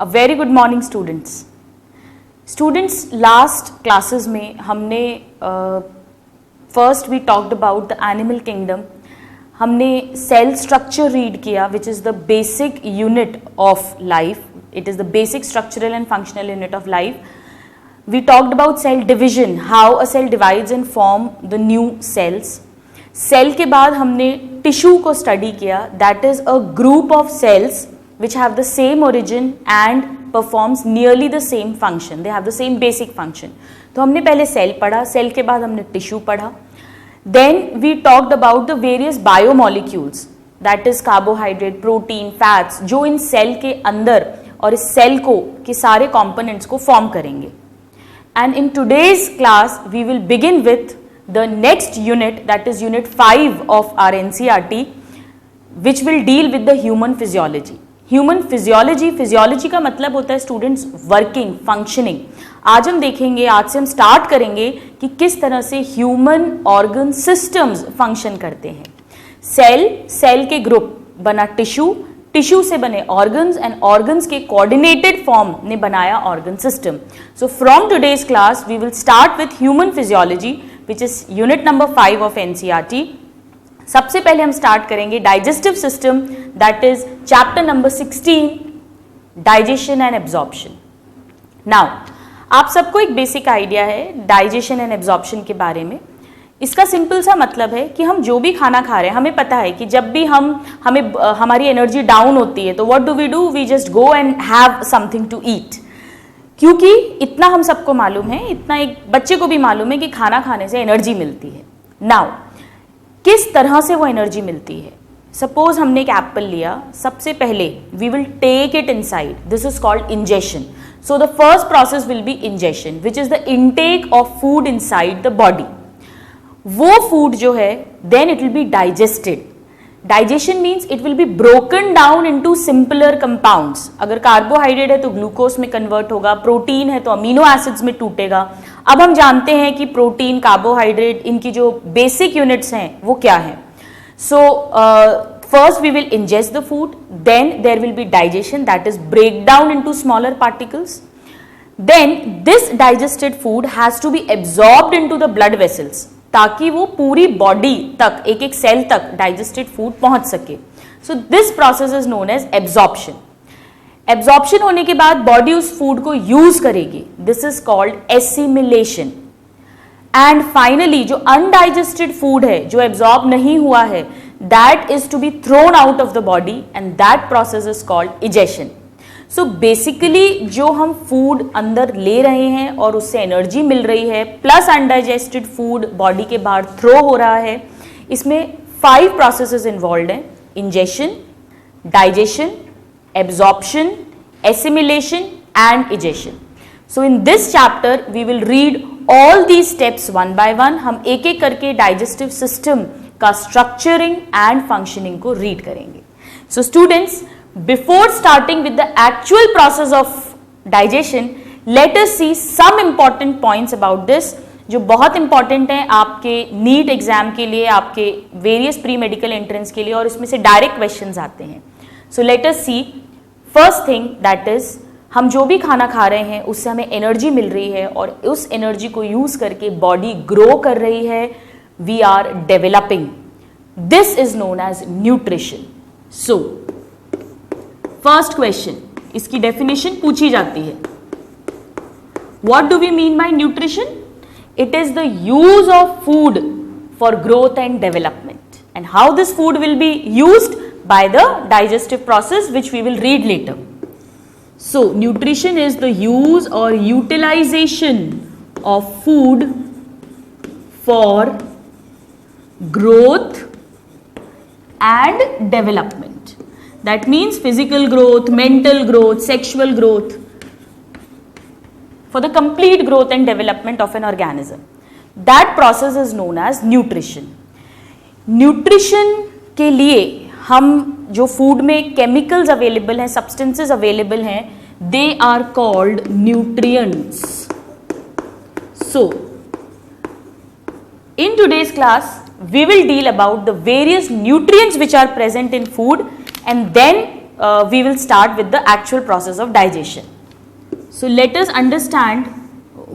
Very good morning students. Last classes में हमने first we talked about the animal kingdom. हमने cell structure read किया which is the basic unit of life. It is the basic structural and functional unit of life. We talked about cell division, how a cell divides and form the new cells. Cell के बाद हमने tissue को study किया, that is a group of cells which have the same origin and performs nearly the same function, they have the same basic function. तो हमने पहले cell पढ़ा, cell के बाद हमने टिश्यू पढ़ा। Then we talked about the various biomolecules, that is carbohydrate, protein, fats, जो इन सेल के अंदर और इस सेल को के सारे कॉम्पोनेंट्स को फॉर्म करेंगे। And in today's class, we will begin with the next unit, that is unit 5 of our NCERT, which will deal with the human physiology. Human physiology, physiology का मतलब होता है स्टूडेंट्स वर्किंग, फंक्शनिंग। आज हम देखेंगे, आज से हम स्टार्ट करेंगे कि किस तरह से ह्यूमन ऑर्गन सिस्टम्स फंक्शन करते हैं। सेल के ग्रुप बना टिश्यू, टिश्यू से बने ऑर्गन्स एंड ऑर्गन्स के कोऑर्डिनेटेड फॉर्म ने बनाया organ system. So from today's class we will start with human physiology which is unit number 5 of NCERT. सबसे पहले हम स्टार्ट करेंगे digestive system, that is chapter number 16, digestion and absorption. Now आप सबको एक basic idea है digestion and absorption के बारे में। इसका सिंपल सा मतलब है कि हम जो भी खाना खा रहे हैं, हमें पता है कि जब भी हमारी एनर्जी डाउन होती है तो what do, we just go and have something to eat. क्योंकि इतना हम सबको मालूम है, इतना एक बच्चे को भी मालूम है कि खाना खाने से एनर्जी मिलती है। नाउ किस तरह से वो एनर्जी मिलती है? सपोज हमने एक एप्पल लिया, सबसे पहले we will take it inside, this is called ingestion. So the first process will be ingestion, which is the intake of food inside the body. वो फूड जो है then it will be digested. Digestion means it will be broken down into simpler compounds. अगर carbohydrate है तो glucose में convert होगा, protein है तो अमीनो एसिड्स में टूटेगा। अब हम जानते हैं कि प्रोटीन, कार्बोहाइड्रेट, इनकी जो बेसिक यूनिट्स हैं वो क्या है। So first we will ingest the food, then there will be digestion, that is break down into smaller particles. Then this digested food has to be absorbed into the blood vessels, ताकि वो पूरी body तक, एक एक cell तक digested food पहुंच सके। So this process is known as absorption. Absorption होने के बाद बॉडी उस फूड को यूज करेगी, this is called assimilation. And finally जो अनडाइजेस्टेड फूड है, जो एब्जॉर्ब नहीं हुआ है, that is to be thrown out of the body and that process is called egestion. So basically जो हम फूड अंदर ले रहे हैं और उससे एनर्जी मिल रही है, प्लस अनडाइजेस्टेड फूड बॉडी के बाहर थ्रो हो रहा है, इसमें 5 प्रोसेसेस इन्वॉल्व हैं: ingestion, digestion, absorption, assimilation and egestion. So in this chapter we will read all these steps one by one. हम एक एक करके डाइजेस्टिव सिस्टम का स्ट्रक्चरिंग एंड फंक्शनिंग को रीड करेंगे। So students, before starting with the actual process of digestion, let us see some important points about this, जो बहुत important है आपके नीट एग्जाम के लिए, आपके वेरियस प्री मेडिकल एंट्रेंस के लिए, और इसमें से डायरेक्ट क्वेश्चंस आते हैं। So let us see first thing, that is हम जो भी खाना खा रहे हैं उससे हमें एनर्जी मिल रही है और उस एनर्जी को यूज करके बॉडी ग्रो कर रही है, we are developing. This is known as nutrition. So first question, इसकी डेफिनेशन पूछी जाती है, what do we mean by nutrition? It is the use of food for growth and development, and how this food will be used by the digestive process which we will read later. So nutrition is the use और utilization of food for growth and development. That means physical growth, mental growth, sexual growth, for the complete growth and development of an organism. That process is known as nutrition. Nutrition के लिए हम जो food में chemicals available हैं, substances available हैं, they are called nutrients. So, in today's class, we will deal about the various nutrients which are present in food, and then we will start with the actual process of digestion. So let us understand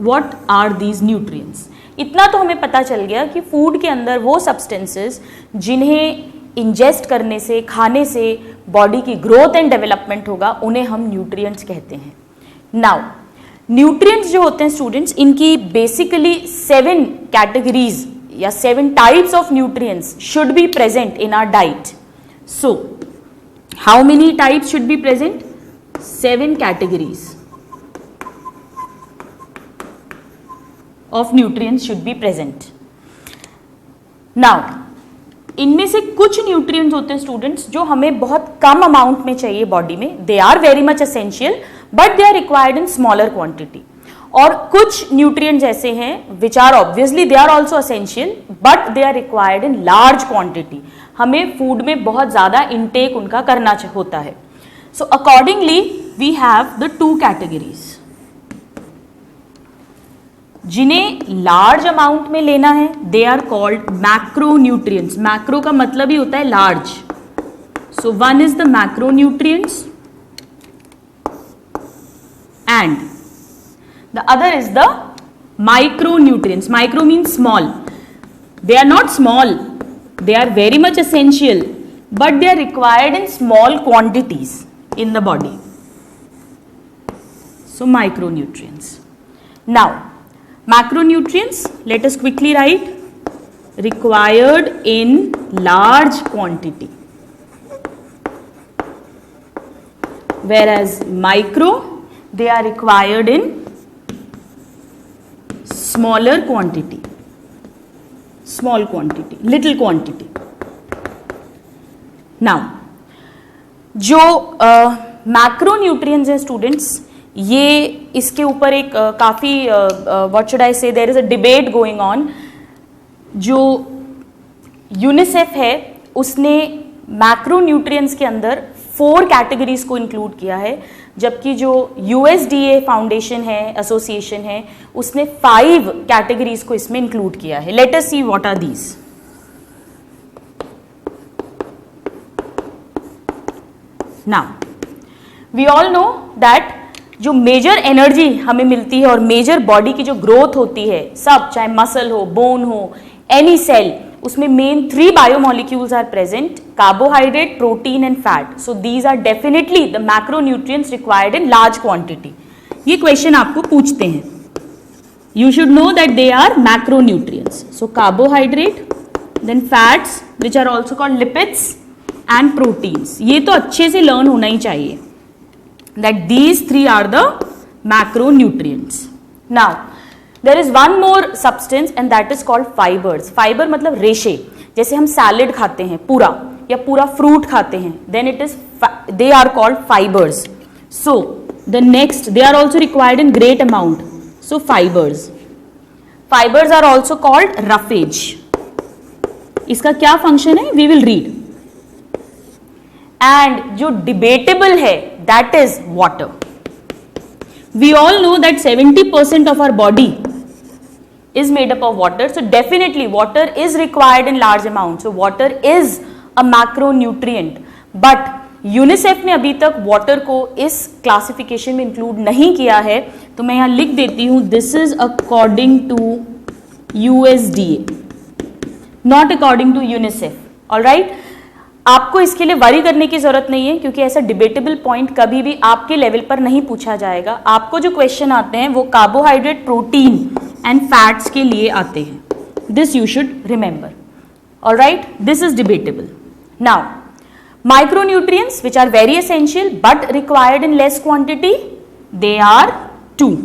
what are these nutrients. इतना तो हमें पता चल गया कि food के अंदर वो सब्सटेंसेस जिन्हें इंजेस्ट करने से, खाने से बॉडी की ग्रोथ एंड डेवलपमेंट होगा, उन्हें हम न्यूट्रिएंट्स कहते हैं. नाउ न्यूट्रिएंट्स जो होते हैं स्टूडेंट्स, इनकी बेसिकली 7 कैटेगरीज या 7 types of nutrients should be present in our diet. So how many types should be present? 7 categories of nutrients should be present. Now, इनमें से कुछ न्यूट्रिएंट्स होते हैं स्टूडेंट्स जो हमें बहुत कम अमाउंट में चाहिए बॉडी में. They are very much essential but they are required in smaller quantity. और कुछ न्यूट्रिएंट्स ऐसे हैं which are obviously they are also essential but they are required in large quantity. हमें फूड में बहुत ज़्यादा इनटेक उनका करना होता है. So accordingly we have the 2 categories. जिन्हें लार्ज अमाउंट में लेना है they are called macronutrients. Macro का मतलब ही होता है large. So one is the macronutrients and the other is the micronutrients. Micro means small. They are not small, they are very much essential but they are required in small quantities in the body. So micronutrients. Now macronutrients, let us quickly write, required in large quantity, whereas micro they are required in smaller quantity, small quantity, little quantity. Now जो macronutrients हैं students, ये इसके ऊपर एक काफ़ी what should I say, there is a debate going on. जो UNICEF है उसने मैक्रोन्यूट्रिएंट्स के अंदर 4 कैटेगरीज को इंक्लूड किया है, जबकि जो USDA फाउंडेशन है, एसोसिएशन है, उसने 5 कैटेगरीज को इसमें इंक्लूड किया है. Let us see what are these. Now, we all know that जो मेजर एनर्जी हमें मिलती है और मेजर बॉडी की जो ग्रोथ होती है, सब चाहे मसल हो, बोन हो, एनी सेल, उसमें main 3 biomolecules are present, carbohydrate, protein and fat. So these are definitely the macronutrients required in large quantity. ये क्वेश्चन आपको पूछते हैं. You should know that they are macronutrients. So carbohydrate, then fats which are also called lipids and proteins. ये तो अच्छे से learn होना ही चाहिए that these 3 are the macronutrients. Now there is one more substance and that is called fibers. Fiber मतलब रेशे. जैसे हम सैलेड खाते हैं पूरा या पूरा फ्रूट खाते हैं, then it is they are called fibers. So the next, they are also required in great amount. So fibers are also called roughage. इसका क्या फंक्शन है we will read. एंड जो डिबेटेबल है that is water. We all know that 70% of our body is made up of water. So definitely water is required in large amount. So water is a macronutrient but UNICEF ने अभी तक water को इस classification में include नहीं किया है. तो मैं यहां लिख देती हूं, this is according to USDA, not according to UNICEF. Alright, आपको इसके लिए वरी करने की जरूरत नहीं है क्योंकि ऐसा डिबेटेबल पॉइंट कभी भी आपके लेवल पर नहीं पूछा जाएगा. आपको जो क्वेश्चन आते हैं वो कार्बोहाइड्रेट, प्रोटीन एंड फैट्स के लिए आते हैं. This you should remember. Alright, this is debatable. Now micronutrients which are very essential but required in less quantity, they are 2.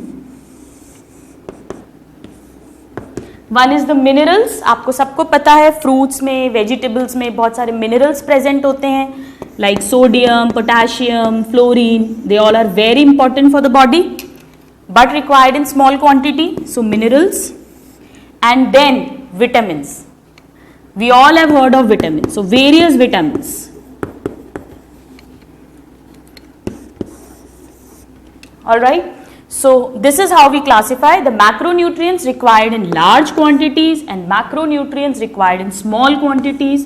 One is the minerals. आपको सबको पता है फ्रूट्स में, वेजिटेबल्स में बहुत सारे मिनरल्स प्रेजेंट होते हैं like sodium, potassium, fluorine. They all are very important for the body but required in small quantity. So minerals and then vitamins. We all have heard of vitamin. So various vitamins. Alright, so this is how we classify the macronutrients required in large quantities and macronutrients required in small quantities.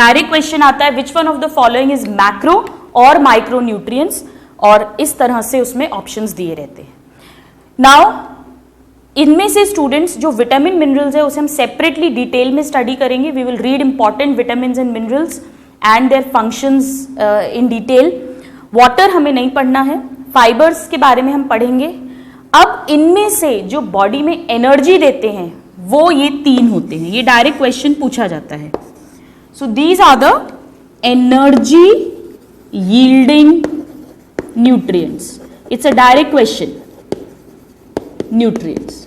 Direct question आता है which one of the following is macro और micro nutrients, और इस तरह से उसमें options दिए रहते हैं. नाउ इनमें से स्टूडेंट्स जो विटामिन मिनरल्स है उसे हम सेपरेटली डिटेल में स्टडी करेंगे. We will read important vitamin and minerals and their functions in detail. Water हमें नहीं पढ़ना है. फाइबर्स के बारे में हम पढ़ेंगे. अब इनमें से जो बॉडी में एनर्जी देते हैं वो ये 3 होते हैं. ये डायरेक्ट क्वेश्चन पूछा जाता है. So these are the energy yielding nutrients. It's a direct question. Nutrients,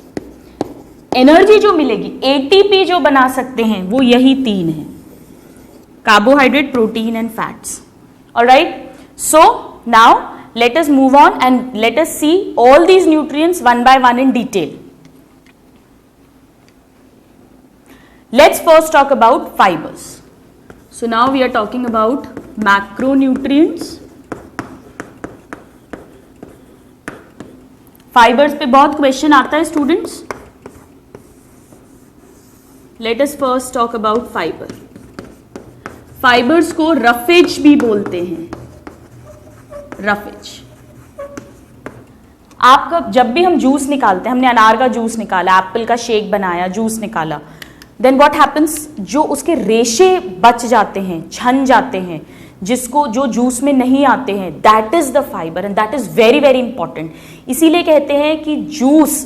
energy जो मिलेगी, एटीपी जो बना सकते हैं वो यही 3 है, carbohydrate, protein and fats. Alright, so now let us move on and let us see all these nutrients one by one in detail. Let's first talk about fibers. So now we are talking about macronutrients. Fibers पे बहुत question आता है students. Let us first talk about fiber. Fibers को roughage भी बोलते हैं. Roughage. आपका जब भी हम जूस निकालते हैं, हमने अनार का जूस निकाला, एप्पल का शेक बनाया, जूस निकाला, देन व्हाट हैपन्स, जो उसके रेशे बच जाते हैं, छन जाते हैं, जिसको जो जूस में नहीं आते हैं, that is the fibre and that is very very important. इसीलिए कहते हैं कि juice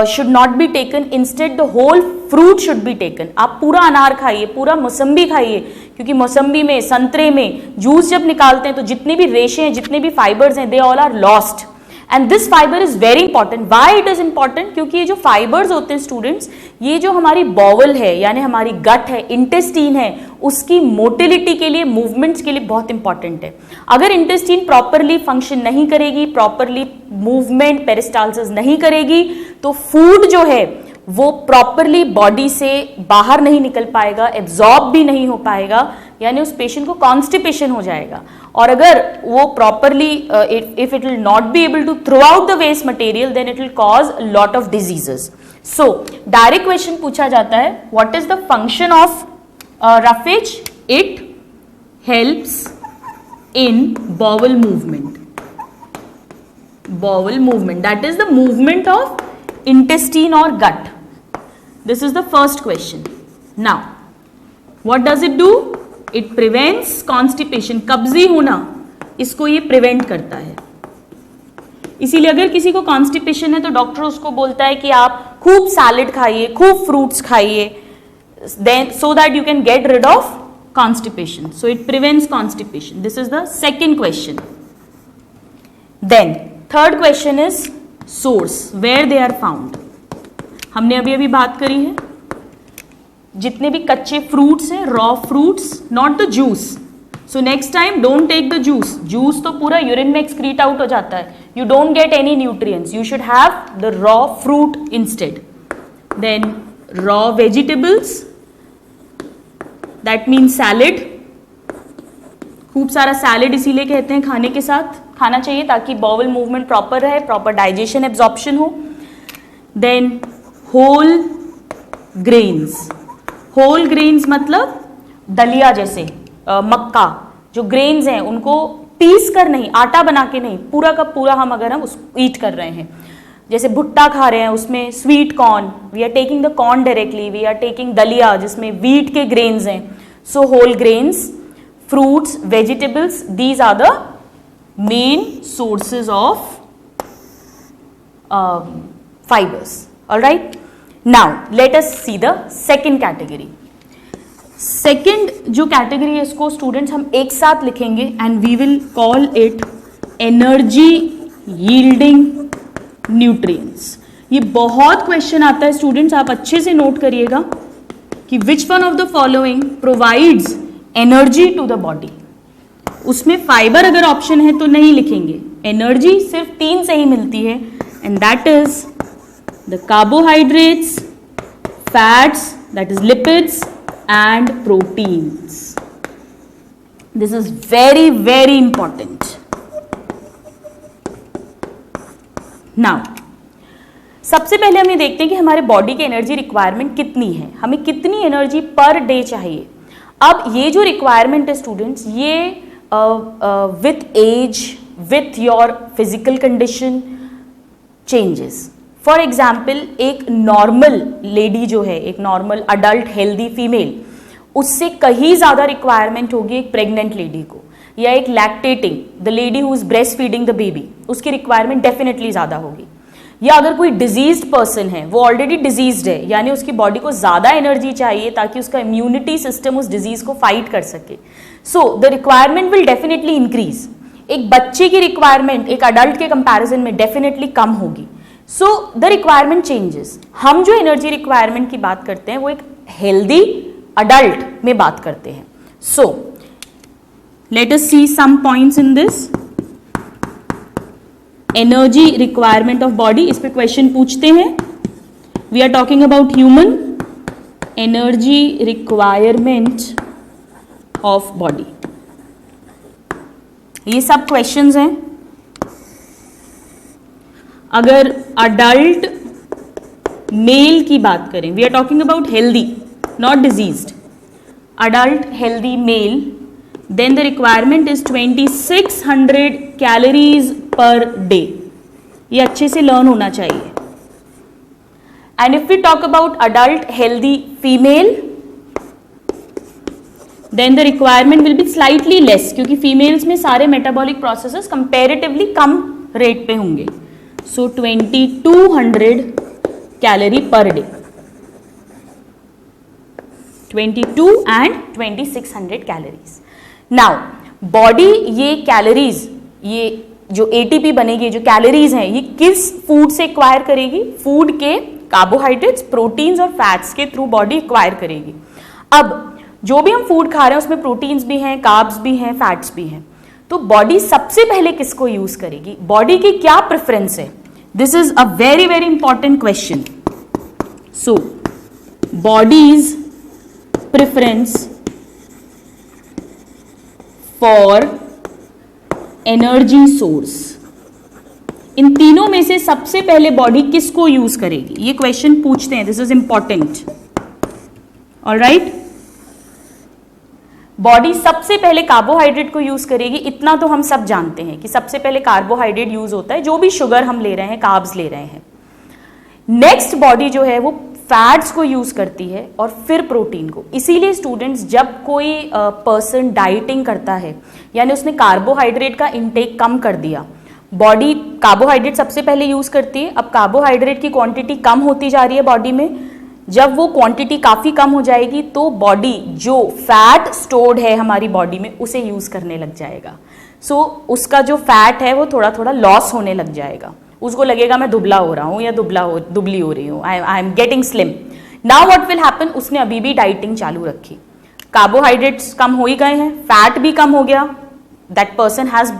should not be taken, instead the whole fruit should be taken. आप पूरा अनार खाइए, पूरा मौसम्बी खाइए, क्योंकि मौसम्बी में, संतरे में जूस जब निकालते हैं तो जितने भी रेशे हैं, जितने भी फाइबर्स हैं, they all are lost. And this fibre is very important. Why it is important? क्योंकि ये जो फाइबर्स होते हैं स्टूडेंट्स, ये जो हमारी बॉवल है, यानी हमारी गट है, इंटेस्टीन है, उसकी मोटिलिटी के लिए, मूवमेंट्स के लिए बहुत इंपॉर्टेंट है. अगर इंटेस्टीन प्रॉपरली फंक्शन नहीं करेगी, प्रॉपरली मूवमेंट, पेरिस्टाल्सिस नहीं करेगी, तो फूड जो है वो प्रॉपरली बॉडी से बाहर नहीं निकल पाएगा, एब्जॉर्ब भी नहीं हो पाएगा, यानी उस पेशेंट को कॉन्स्टिपेशन हो जाएगा. और अगर वो properly, if it will not be able to throw out the waste material, then it will cause lot of diseases. So direct question पूछा जाता है, what is the function of roughage? It helps in bowel movement. Bowel movement, that is the movement of intestine or gut. This is the first question. Now, what does it do? It prevents constipation. कब्जी होना, इसको ये prevent करता है. इसीलिए अगर किसी को constipation है तो डॉक्टर उसको बोलता है कि आप खूब सैलेड खाइए, खूब फ्रूट्स खाइए, then so that you can get rid of constipation. So it prevents constipation. This is the second question. Then third question is source, where they are found. हमने अभी अभी बात करी है, जितने भी कच्चे फ्रूट्स हैं, raw fruits, not the juice. So next time don't take the juice. Juice तो पूरा यूरिन में एक्सक्रीट आउट हो जाता है. You don't get any nutrients. You should have the raw fruit instead. Then raw vegetables, that means salad. खूब सारा salad इसीलिए कहते हैं खाने के साथ खाना चाहिए, ताकि बॉवल मूवमेंट प्रॉपर रहे, प्रॉपर डाइजेशन, एब्जॉर्प्शन हो. Then whole grains. Whole grains मतलब दलिया जैसे, मक्का, जो ग्रेन्स हैं उनको पीस कर नहीं, आटा बना के नहीं, पूरा का पूरा हम अगर हम उसको ईट कर रहे हैं, जैसे भुट्टा खा रहे हैं, उसमें sweet corn, we are taking the corn directly, we are taking दलिया जिसमें व्हीट के ग्रेन्स हैं. So whole grains, fruits, vegetables, these are the main sources of fibers. All right, now let us see the second category. Second जो category है, इसको students हम एक साथ लिखेंगे and we will call it energy yielding nutrients. ये बहुत question आता है स्टूडेंट्स, आप अच्छे से नोट करिएगा कि which one of the following provides energy to the body. उसमें फाइबर अगर ऑप्शन है तो नहीं लिखेंगे. एनर्जी सिर्फ 3 से ही मिलती है, and that is the carbohydrates, fats, that is lipids, and proteins. This is very very important. Now, सबसे पहले हम ये देखते हैं कि हमारे बॉडी की एनर्जी रिक्वायरमेंट कितनी है, हमें कितनी एनर्जी पर डे चाहिए. अब ये जो रिक्वायरमेंट है स्टूडेंट्स, ये with age, with your physical condition changes. For example, एक normal lady जो है, एक normal adult healthy female, उससे कहीं ज़्यादा requirement होगी एक pregnant lady को, या एक lactating, the lady who is breastfeeding the baby, उसकी requirement definitely ज़्यादा होगी. या अगर कोई डिजीज्ड पर्सन है, वो ऑलरेडी डिजीज्ड है, यानी उसकी बॉडी को ज़्यादा एनर्जी चाहिए ताकि उसका इम्यूनिटी सिस्टम उस डिजीज को फाइट कर सके, so the requirement will definitely increase. एक बच्चे की रिक्वायरमेंट एक अडल्ट के कंपैरिजन में डेफिनेटली कम होगी. So the requirement changes. हम जो एनर्जी रिक्वायरमेंट की बात करते हैं वो एक हेल्दी अडल्ट में बात करते हैं. So let us see some points in this. Energy requirement of body, इस पे क्वेश्चन पूछते हैं. We are talking about human energy requirement of body. ये सब क्वेश्चंस हैं. अगर अडल्ट मेल की बात करें, we are talking about healthy not diseased, adult healthy male, then the requirement is 2600 calories per day. ये अच्छे से लर्न होना चाहिए. And if we talk about adult healthy female, then the requirement will be slightly less, क्योंकि females में सारे metabolic processes comparatively कम rate पे होंगे. So 2200 calorie per day. 22 and 2600 calories. Now body ये कैलोरीज, ये जो एटीपी बनेगी, जो कैलोरीज हैं, ये किस फूड से एक्वायर करेगी? फूड के कार्बोहाइड्रेट्स, प्रोटीन्स और फैट्स के थ्रू बॉडी एक्वायर करेगी. अब जो भी हम फूड खा रहे हैं उसमें प्रोटीन्स भी हैं, कार्ब्स भी हैं, फैट्स भी हैं. तो बॉडी सबसे पहले किसको यूज करेगी? बॉडी की क्या प्रेफरेंस है? This is a very very important question. So body's preference for energy source. इन तीनों में से सबसे पहले बॉडी किसको यूज करेगी? ये क्वेश्चन पूछते हैं. This is important. Alright, body सबसे पहले कार्बोहाइड्रेट को यूज करेगी. इतना तो हम सब जानते हैं कि सबसे पहले कार्बोहाइड्रेट यूज होता है, जो भी शुगर हम ले रहे हैं, कार्ब्स ले रहे हैं. नेक्स्ट बॉडी जो है वो फैट्स को यूज करती है और फिर प्रोटीन को. इसीलिए स्टूडेंट्स, जब कोई पर्सन डाइटिंग करता है, यानी उसने कार्बोहाइड्रेट का इंटेक कम कर दिया, बॉडी कार्बोहाइड्रेट सबसे पहले यूज करती है. अब कार्बोहाइड्रेट की क्वांटिटी कम होती जा रही है बॉडी में. जब वो क्वांटिटी काफी कम हो जाएगी तो बॉडी जो फैट स्टोर्ड है हमारी बॉडी में उसे यूज करने लग जाएगा. सो उसका जो फैट है वो थोड़ा थोड़ा लॉस होने लग जाएगा. उसको लगेगा मैं दुबला हो रहा हूँ या दुबली हो रही हूँ, I am getting slim. Now what will happen? उसने अभी भी डाइटिंग चालू रखी, कार्बोहाइड्रेट्स कम हो ही गए हैं, फैट भी कम हो गया, that person has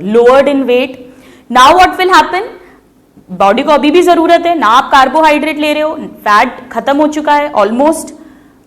lowered in weight. Now what will happen? Body को अभी भी जरूरत है ना, आप कार्बोहाइड्रेट ले रहे हो, फैट खत्म हो चुका है ऑलमोस्ट,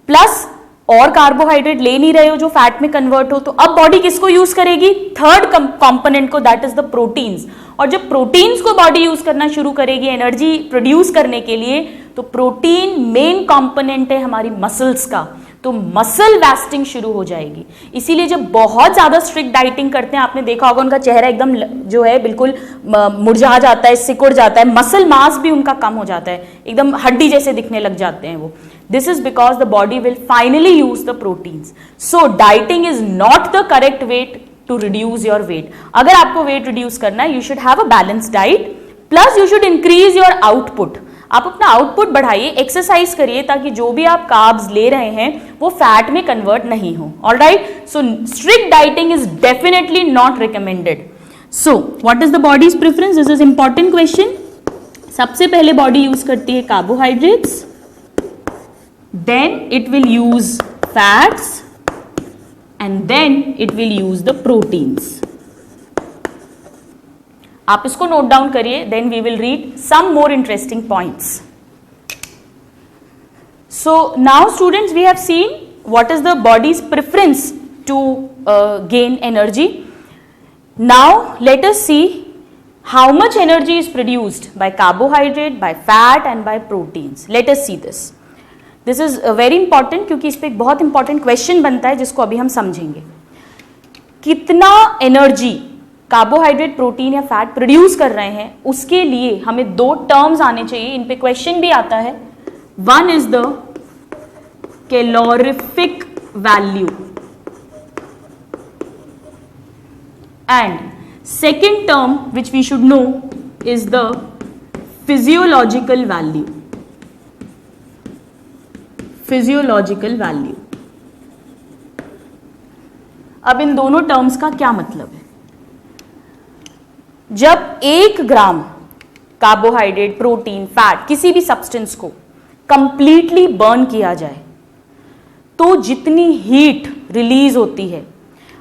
प्लस और कार्बोहाइड्रेट ले नहीं रहे हो जो फैट में कन्वर्ट हो. तो अब बॉडी किसको यूज करेगी? थर्ड कंपोनेंट को, दैट इज द प्रोटीन्स. और जब प्रोटीन्स को बॉडी यूज करना शुरू करेगी एनर्जी प्रोड्यूस करने के लिए, तो प्रोटीन मेन कंपोनेंट है हमारी मसल्स का, तो मसल वेस्टिंग शुरू हो जाएगी. इसीलिए जब बहुत ज्यादा स्ट्रिक्ट डाइटिंग करते हैं, आपने देखा होगा उनका चेहरा एकदम जो है बिल्कुल मुरझा जाता है, सिकुड़ जाता है, मसल मास भी उनका कम हो जाता है, एकदम हड्डी जैसे दिखने लग जाते हैं वो. This is because the body will finally use the proteins. So dieting is not the correct way to reduce your weight. अगर आपको वेट रिड्यूस करना है, you should have a balance diet, plus you should increase your output. आप अपना output बढ़ाइए, exercise करिए, ताकि जो भी आप कार्ब्स ले रहे हैं वो फैट में कन्वर्ट नहीं हो. Alright, so strict dieting is definitely not recommended. So what is the body's preference? This is important question. सबसे पहले बॉडी यूज करती है carbohydrates, then it will use fats, and then it will use the proteins. आप इसको note down करिए, then we will read some more interesting points. So now students, we have seen what is the body's preference to gain energy. Now let us see how much energy is produced by carbohydrate, by fat and by proteins. Let us see this. This is very important क्योंकि इस पे एक बहुत important question बनता है जिसको अभी हम समझेंगे. कितना एनर्जी कार्बोहाइड्रेट, प्रोटीन या फैट प्रोड्यूस कर रहे हैं, उसके लिए हमें दो टर्म्स आने चाहिए. इन पे क्वेश्चन भी आता है. One is the calorific value and second term which we should know is the physiological value. Physiological value. अब इन दोनों टर्म्स का क्या मतलब है? जब 1 ग्राम कार्बोहाइड्रेट, प्रोटीन, फैट, किसी भी सब्सटेंस को कंप्लीटली बर्न किया जाए तो जितनी हीट रिलीज होती है,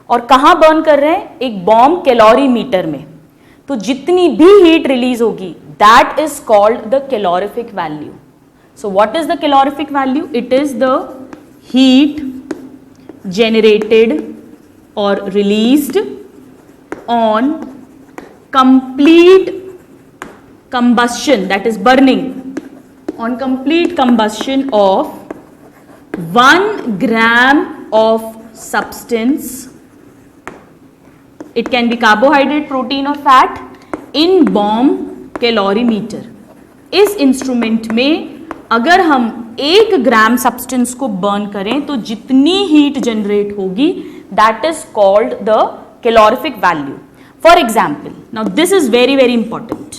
और कहां बर्न कर रहे हैं? एक बॉम्ब कैलोरीमीटर में, तो जितनी भी हीट रिलीज होगी that is called the calorific value. So what is the calorific value? It is the heat generated or released on complete combustion, that is burning, on complete combustion of 1 gram of substance. It can be carbohydrate, protein or fat in bomb calorimeter. इस instrument में अगर हम 1 ग्राम substance को burn करें तो जितनी heat generate होगी that is called the calorific value. For example, now this is very very important.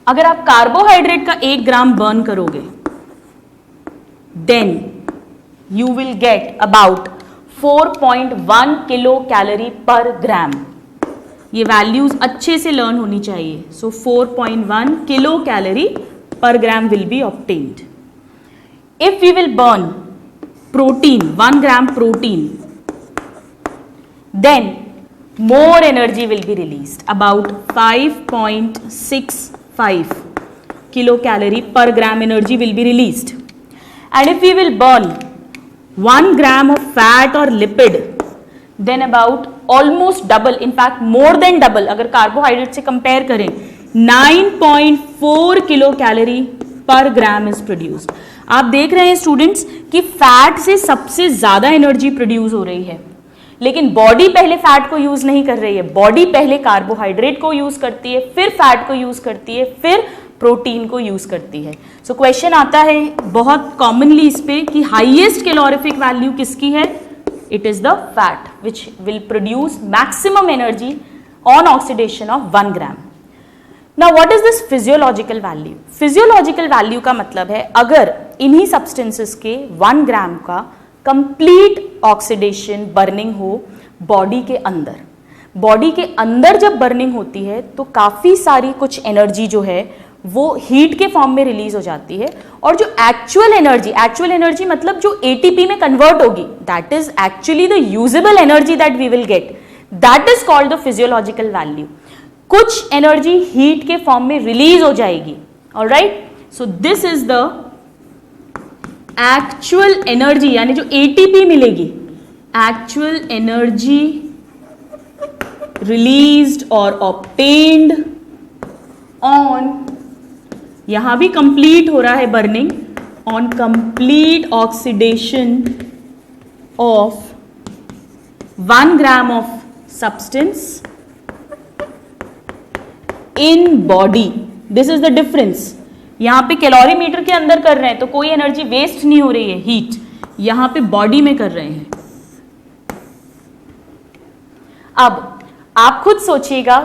अगर आप कार्बोहाइड्रेट का 1 ग्राम बर्न करोगे then you will get about 4.1 kilo calorie per gram. ये वैल्यूज अच्छे से लर्न होनी चाहिए. So 4.1 kilo calorie per gram will be obtained. If we will burn protein, 1 gram protein, then more energy will be released, about 5.65 kilocalorie per gram energy will be released. And if we will burn 1 gram of fat or lipid, then about almost double, in fact more than double, अगर carbohydrate से compare करें 9.4 kilo calorie per gram is produced. आप देख रहे हैं students कि fat से सबसे ज्यादा एनर्जी प्रोड्यूस हो रही है, लेकिन बॉडी पहले फैट को यूज नहीं कर रही है. बॉडी पहले कार्बोहाइड्रेट को यूज करती है, फिर फैट को यूज करती है, फिर प्रोटीन को यूज करती है. सो क्वेश्चन आता है बहुत कॉमनली इस पे कि हाईएस्ट कैलोरिफिक वैल्यू किसकी है? It is the fat which will produce maximum energy on oxidation of 1 gram. Now what is this physiological value? Physiological value का मतलब है अगर इन्हीं substances के 1 ग्राम का complete oxidation burning हो बॉडी के अंदर. बॉडी के अंदर जब बर्निंग होती है तो काफ़ी सारी कुछ एनर्जी जो है वो हीट के फॉर्म में रिलीज हो जाती है, और जो एक्चुअल एनर्जी मतलब जो एटीपी में कन्वर्ट होगी that is actually the usable energy that we will get, that is called the physiological value. कुछ एनर्जी हीट के फॉर्म में रिलीज हो जाएगी. Alright, so this is the actual energy, यानी जो एटीपी मिलेगी, एक्चुअल एनर्जी रिलीज्ड और obtained on, यहां भी कंप्लीट हो रहा है burning, on complete oxidation of 1 gram of substance in body. This is the difference. यहां पे कैलोरीमीटर के अंदर कर रहे हैं तो कोई एनर्जी वेस्ट नहीं हो रही है, हीट. यहां पे बॉडी में कर रहे हैं. अब आप खुद सोचिएगा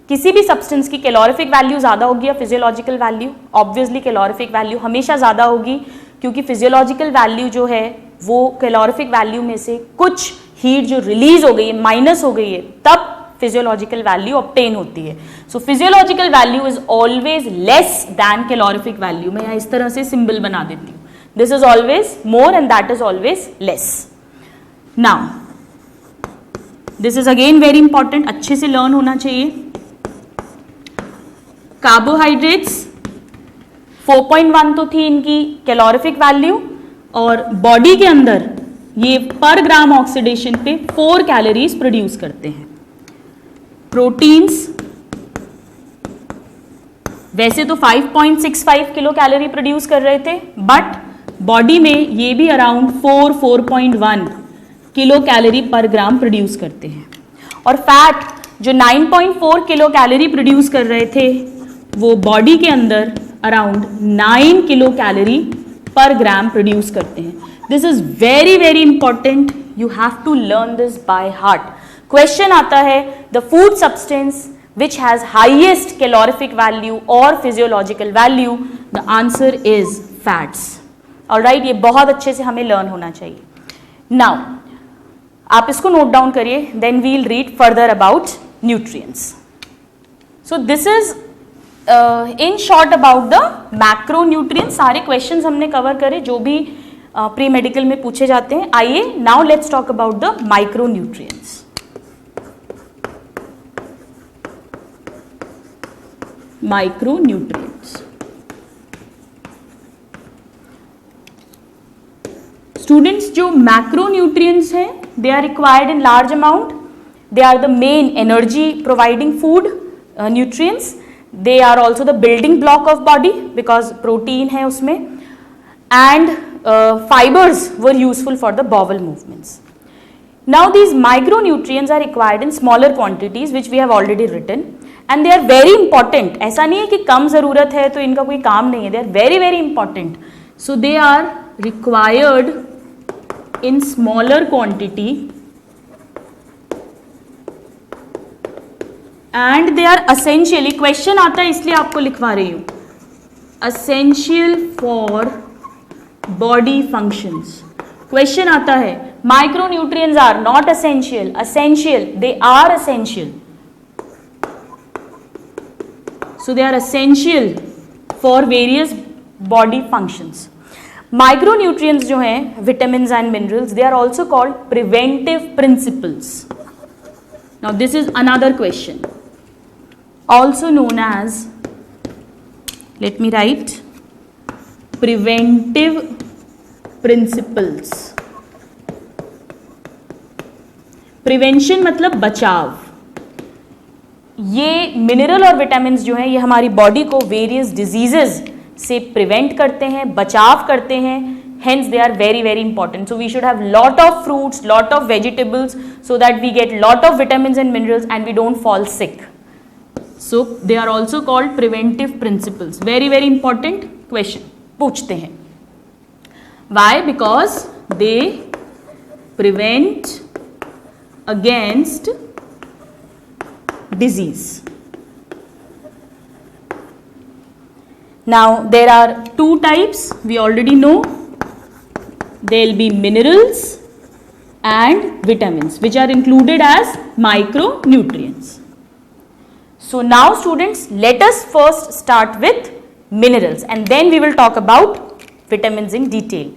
किसी भी सब्सटेंस की कैलोरिफिक वैल्यू ज्यादा होगी या physiological value? Obviously calorific value हमेशा ज्यादा होगी, क्योंकि फिजियोलॉजिकल वैल्यू जो है वो कैलोरिफिक वैल्यू में से कुछ हीट जो रिलीज हो गई है, माइनस हो गई है, तब फिजियोलॉजिकल वैल्यू ऑब्टेन होती है. So physiological value is always less than calorific value. मैं यहाँ इस तरह से सिंबल बना देती हूँ. This is always more and that is always less. Now this is again very important, अच्छे से लर्न होना चाहिए. कार्बोहाइड्रेट्स 4.1 तो थी इनकी कैलोरिफिक वैल्यू, और बॉडी के अंदर ये पर ग्राम ऑक्सीडेशन पे 4 कैलोरीज प्रोड्यूस करते हैं. प्रोटीन्स वैसे तो 5.65 किलो कैलोरी प्रोड्यूस कर रहे थे, बट बॉडी में ये भी अराउंड 4.1 किलो कैलोरी पर ग्राम प्रोड्यूस करते हैं, और फैट जो 9.4 किलो कैलोरी प्रोड्यूस कर रहे थे वो बॉडी के अंदर अराउंड 9 किलो कैलोरी पर ग्राम प्रोड्यूस करते हैं. This is very very important, you have to learn this by heart. Question आता है the food substance which has highest calorific value और physiological value, the answer is fats. Alright, ये बहुत अच्छे से हमें लर्न होना चाहिए. नाउ आप इसको नोट डाउन करिए, then we'll read further about nutrients. So this is in short about the macro nutrients. सारे क्वेश्चंस हमने कवर करे जो भी प्री मेडिकल में पूछे जाते हैं. आइए now let's talk about the micro nutrients. Micro nutrients, students जो मैक्रो न्यूट्रिएंट्स हैं they are required in large amount. They are the main energy providing food nutrients. They are also the building block of body because protein है उसमें, and fibers were useful for the bowel movements. Now these micronutrients are required in smaller quantities which we have already written, and they are very important. ऐसा नहीं है कि कम ज़रूरत है तो इनका कोई काम नहीं है. They are very very important. So they are required in smaller quantity and they are essentially, question आता है इसलिए आपको लिखवा रही हूँ, essential for body functions. Question आता है micronutrients are not essential, essential, they are essential. So they are essential for various body functions. Micronutrients जो हैं vitamins and minerals, they are also called preventive principles. Now this is another question, also known as, let me write, preventive principles. Prevention मतलब बचाव. ये mineral और vitamins जो हैं ये हमारी बॉडी को वेरियस डिजीजेस से प्रिवेंट करते हैं, बचाव करते हैं. Hence they are very very important. So we should have lot of fruits, lot of vegetables, so that we get lot of vitamins and minerals and we don't fall sick. So they are also called preventive principles. Very very important question पूछते हैं. Why? Because they prevent against disease. Now there are two types, we already know. There will be minerals and vitamins which are included as micronutrients. So now students, let us first start with minerals and then we will talk about vitamins in detail.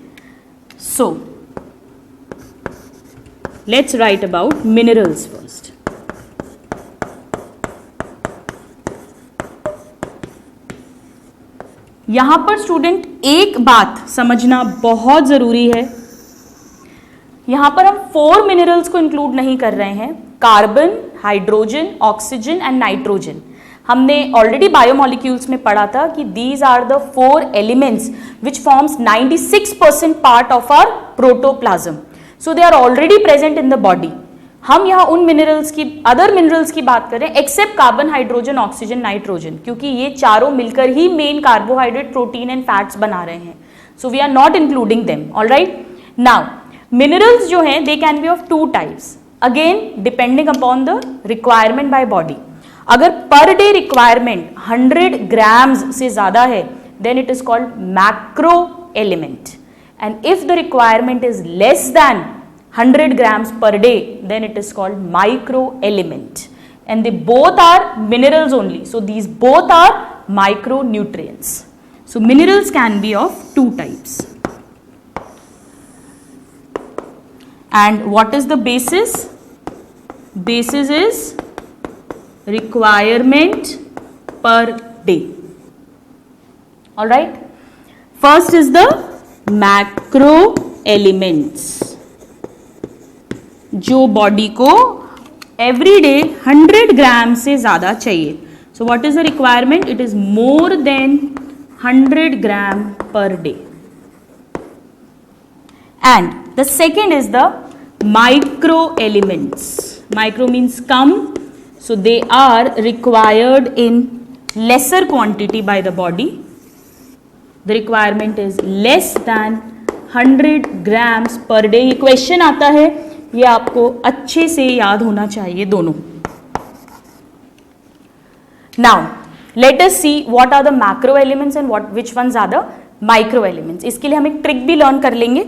So let's write about minerals first. यहां पर student एक बात समझना बहुत जरूरी है, यहां पर हम 4 मिनरल्स को इंक्लूड नहीं कर रहे हैं, carbon, hydrogen, oxygen and nitrogen. हमने ऑलरेडी बायोमोलिक्यूल्स में पढ़ा था कि these are the 4 elements which forms 96% part of our protoplasm. So they are already present in the body. हम यहाँ उन मिनरल्स की, अदर मिनरल्स की बात करें except carbon, hydrogen, oxygen, nitrogen, क्योंकि ये चारों मिलकर ही main carbohydrate, protein and fats बना रहे हैं. So we are not including them. Alright, now minerals जो हैं they can be of 2 types, again depending upon the requirement by body. अगर पर डे रिक्वायरमेंट 100 ग्राम्स से ज्यादा है then it is called macro element, and if the requirement is less than 100 grams per day then it is called micro element, and they both are minerals only, so these both are micronutrients. So minerals can be of 2 types. And what is the basis? Basis is requirement per day. All right, first is the macro elements जो body को every day 100 ग्राम से ज्यादा चाहिए. सो what is the requirement? It is more than 100 gram per day. And the second is the micro elements. Micro means come, so they are required in lesser quantity by the body. The requirement is less than 100 grams per day. ये question आता है, ये आपको अच्छे से याद होना चाहिए दोनों. Now let us see what are the macro elements and which ones are the micro elements. इसके लिए हम एक ट्रिक भी लर्न कर लेंगे.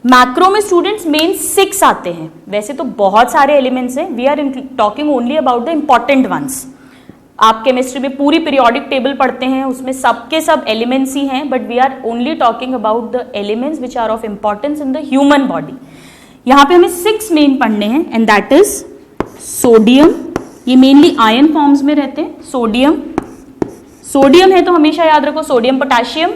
मैक्रो में स्टूडेंट्स मेन 6 आते हैं. वैसे तो बहुत सारे एलिमेंट्स हैं, we are talking only about the important ones. आप केमिस्ट्री में पूरी पीरियोडिक टेबल पढ़ते हैं, उसमें सबके सब एलिमेंट्स ही हैं, but we are only talking about the elements which are of importance in the human body. यहाँ पे हमें 6 मेन पढ़ने हैं, एंड दैट इज सोडियम. ये मेनली आयन फॉर्म्स में रहते हैं. सोडियम है तो हमेशा याद रखो सोडियम पोटेशियम.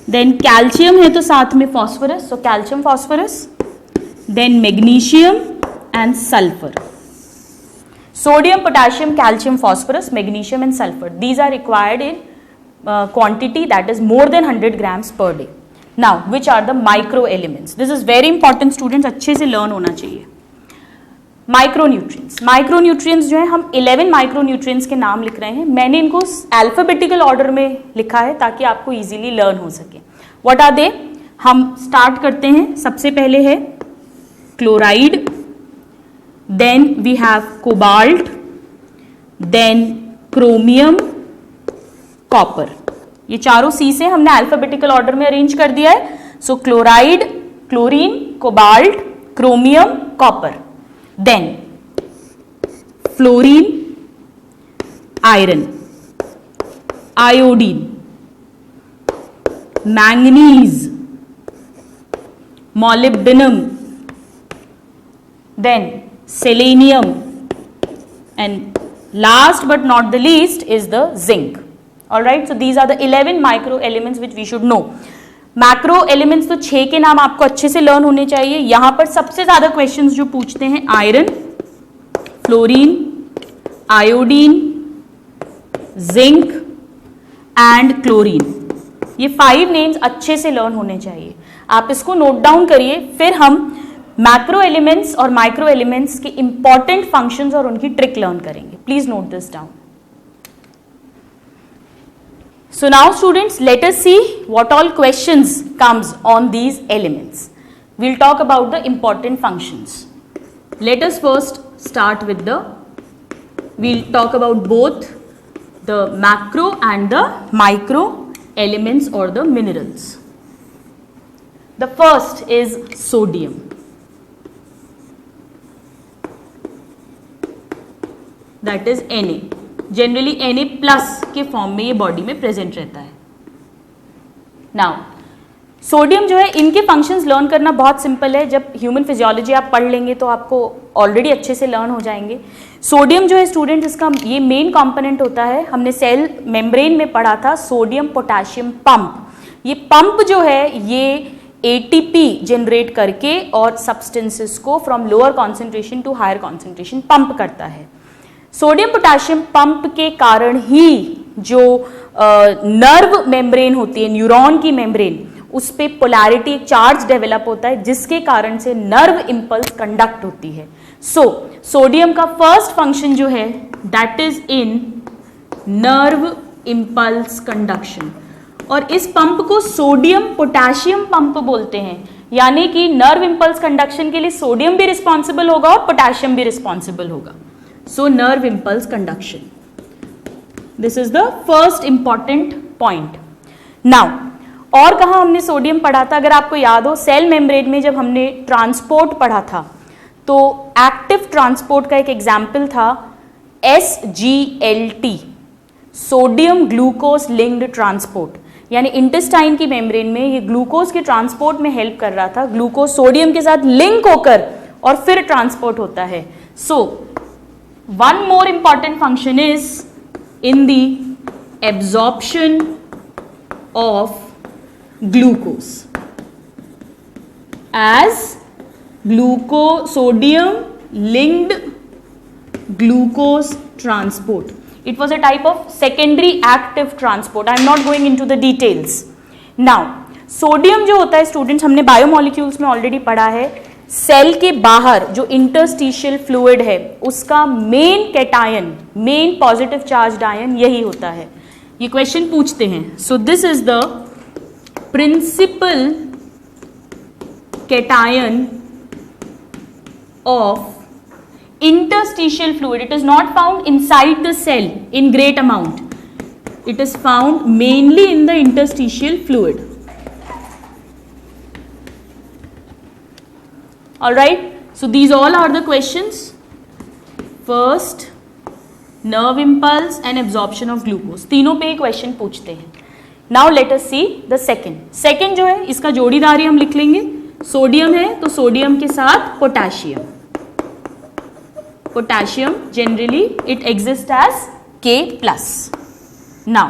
देन कैल्शियम है तो साथ में phosphorus, so calcium phosphorus. Then magnesium and sulphur. Sodium, potassium, calcium, phosphorus, magnesium and sulfur. These are required in quantity that is more than 100 grams per day. Now, which are the micro elements? This is very important students, अच्छे से learn होना चाहिए. Micronutrients. Micronutrients जो है हम 11 micronutrients के नाम लिख रहे हैं. मैंने इनको alphabetical order में लिखा है ताकि आपको easily learn हो सके. What are they? हम start करते हैं. सबसे पहले है chloride. Then we have cobalt, then chromium, copper. ये चारों C से हमने अल्फाबेटिकल ऑर्डर में अरेंज कर दिया है. So chloride, chlorine, cobalt, chromium, copper. Then fluorine, iron, iodine, manganese, molybdenum, then selenium, and last but not the least is the zinc. All right, so these are the 11 micro elements which we should know. Macro elements तो 6 के नाम आपको अच्छे से learn होने चाहिए. यहाँ पर सबसे ज्यादा क्वेश्चंस जो पूछते हैं iron, fluorine, iodine, zinc and chlorine. ये 5 नेम्स अच्छे से लर्न होने चाहिए. आप इसको नोट डाउन करिए, फिर हम मैक्रो एलिमेंट्स और माइक्रो एलिमेंट्स के इंपॉर्टेंट फंक्शंस और उनकी ट्रिक लर्न करेंगे. Please note this down. So now students, let us see what all questions comes on these elements. We'll talk about the important functions. Let us first start with the, we'll talk about both the macro and the micro elements और the minerals. The first is sodium. That is Na. Generally Na plus के form में ये body में present रहता है. Now sodium जो है, इनके फंक्शंस लर्न करना बहुत सिंपल है. जब ह्यूमन फिजियोलॉजी आप पढ़ लेंगे तो आपको ऑलरेडी अच्छे से लर्न हो जाएंगे. सोडियम जो है स्टूडेंट, इसका ये मेन कंपोनेंट होता है. हमने सेल मेम्ब्रेन में पढ़ा था सोडियम पोटेशियम पंप. ये पंप जो है ये ATP जनरेट करके और सब्सटेंसेस को from lower concentration to higher concentration pump करता है. सोडियम पोटेशियम पंप के कारण ही जो नर्व मेम्ब्रेन होती है, न्यूरॉन की मेम्ब्रेन, उस पे पोलैरिटी, एक चार्ज डेवलप होता है जिसके कारण से नर्व इंपल्स कंडक्ट होती है. सो सोडियम का फर्स्ट फंक्शन जो है that is in nerve impulse conduction. और इस पंप को सोडियम पोटेशियम पंप बोलते हैं. यानी कि नर्व इंपल्स कंडक्शन के लिए सोडियम भी रिस्पॉन्सिबल होगा और पोटेशियम भी रिस्पॉन्सिबल होगा. So nerve impulse conduction. This is the first important point. Now, और कहाँ हमने सोडियम पढ़ा था? अगर आपको याद हो, सेल मेम्ब्रेन में जब हमने ट्रांसपोर्ट पढ़ा था तो एक्टिव ट्रांसपोर्ट का एक एग्जाम्पल था SGLT, sodium glucose linked transport. यानी इंटेस्टाइन की मेम्ब्रेन में ये ग्लूकोज के ट्रांसपोर्ट में हेल्प कर रहा था. ग्लूकोज सोडियम के साथ लिंक होकर और फिर ट्रांसपोर्ट होता है. सो one more important function is in the absorption of glucose as sodium linked glucose transport. It was a type of secondary active transport. I am not going into the details. Now sodium जो होता है students, हमने biomolecules में already पढ़ा है, cell के बाहर जो इंटरस्टिशियल फ्लूइड है उसका main cation, main positive charge ion यही होता है। ये क्वेश्चन पूछते हैं। So this is the principal cation of interstitial fluid. It is not found inside the cell in great amount. It is found mainly in the interstitial fluid. All right. So these all are the questions. First, nerve impulse and absorption of glucose. तीनों पे question पूछते हैं। Now let us see the second. Second जो है इसका जोड़ीदारी हम लिख लेंगे। सोडियम है तो सोडियम के साथ potassium. Potassium generally it exists as K plus. Now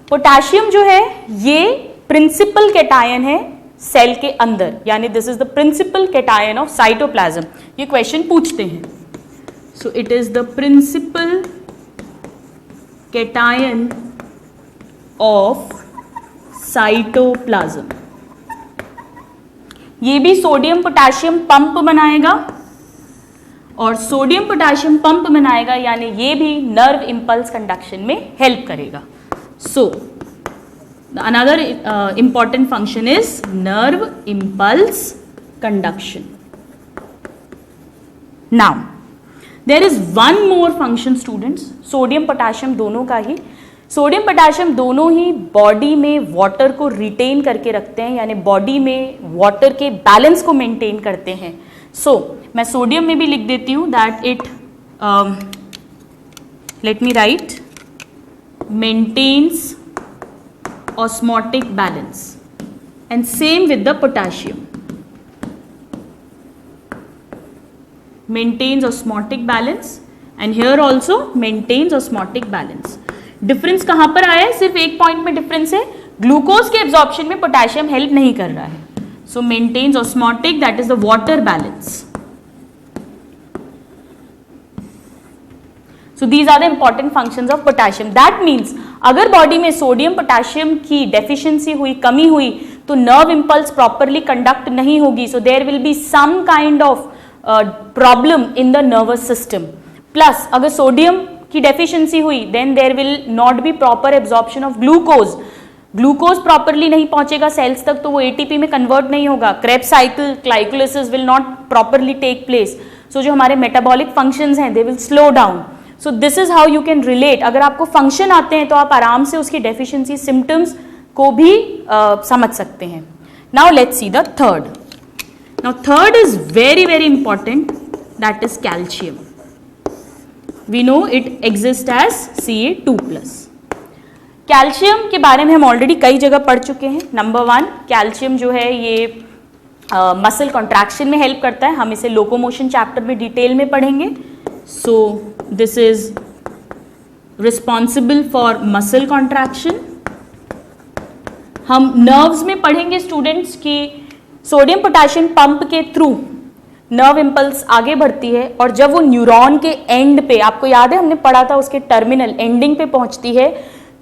potassium जो है ये प्रिंसिपल कैटायन है सेल के अंदर, यानी this is the principal cation of cytoplasm. ये क्वेश्चन पूछते हैं। So it is the principal cation of cytoplasm. ये भी सोडियम पोटेशियम पंप बनाएगा और सोडियम पोटेशियम पंप बनाएगा, यानी ये भी नर्व इंपल्स कंडक्शन में हेल्प करेगा। सो another important function is nerve impulse conduction. Now there is one more function students, sodium potassium दोनों का ही, सोडियम पोटेशियम दोनों ही बॉडी में वाटर को रिटेन करके रखते हैं, यानी बॉडी में वाटर के बैलेंस को मेंटेन करते हैं। सो मैं सोडियम में भी लिख देती हूँ that it let me write maintains osmotic balance, and same with the potassium, maintains osmotic balance and here also maintains osmotic balance. Difference कहां पर आया है? सिर्फ एक पॉइंट में डिफरेंस है, ग्लूकोज के एब्जॉर्प्शन में पोटेशियम हेल्प नहीं कर रहा है। So maintains osmotic, that is the water balance. So these are the important functions of potassium. That means अगर बॉडी में सोडियम पोटेशियम की डेफिशिएंसी हुई, कमी हुई, तो नर्व इंपल्स प्रॉपरली कंडक्ट नहीं होगी। So there will be some kind of problem in the nervous system. Plus अगर सोडियम की डेफिशिएंसी हुई then there will not be proper absorption of glucose. Glucose properly नहीं पहुंचेगा सेल्स तक तो वो एटीपी में कन्वर्ट नहीं होगा। Krebs cycle, glycolysis will not properly take place. So जो हमारे मेटाबॉलिक फंक्शंस हैं they will slow down. So this is how you can relate. अगर आपको फंक्शन आते हैं तो आप आराम से उसकी डेफिशिएंसी सिम्टम्स को भी समझ सकते हैं। Now let's see the third. Now third is very very important, that is calcium. We know it exist as Ca2+। Calcium के बारे में हम ऑलरेडी कई जगह पढ़ चुके हैं। नंबर 1, कैल्शियम जो है ये मसल कॉन्ट्रैक्शन में हेल्प करता है। हम इसे लोकोमोशन चैप्टर में डिटेल में पढ़ेंगे। So this is responsible for muscle contraction. हम नर्व्स में पढ़ेंगे स्टूडेंट्स कि सोडियम पोटेशियम पंप के थ्रू नर्व इंपल्स आगे बढ़ती है और जब वो न्यूरॉन के एंड पे, आपको याद है हमने पढ़ा था उसके टर्मिनल एंडिंग पे पहुंचती है,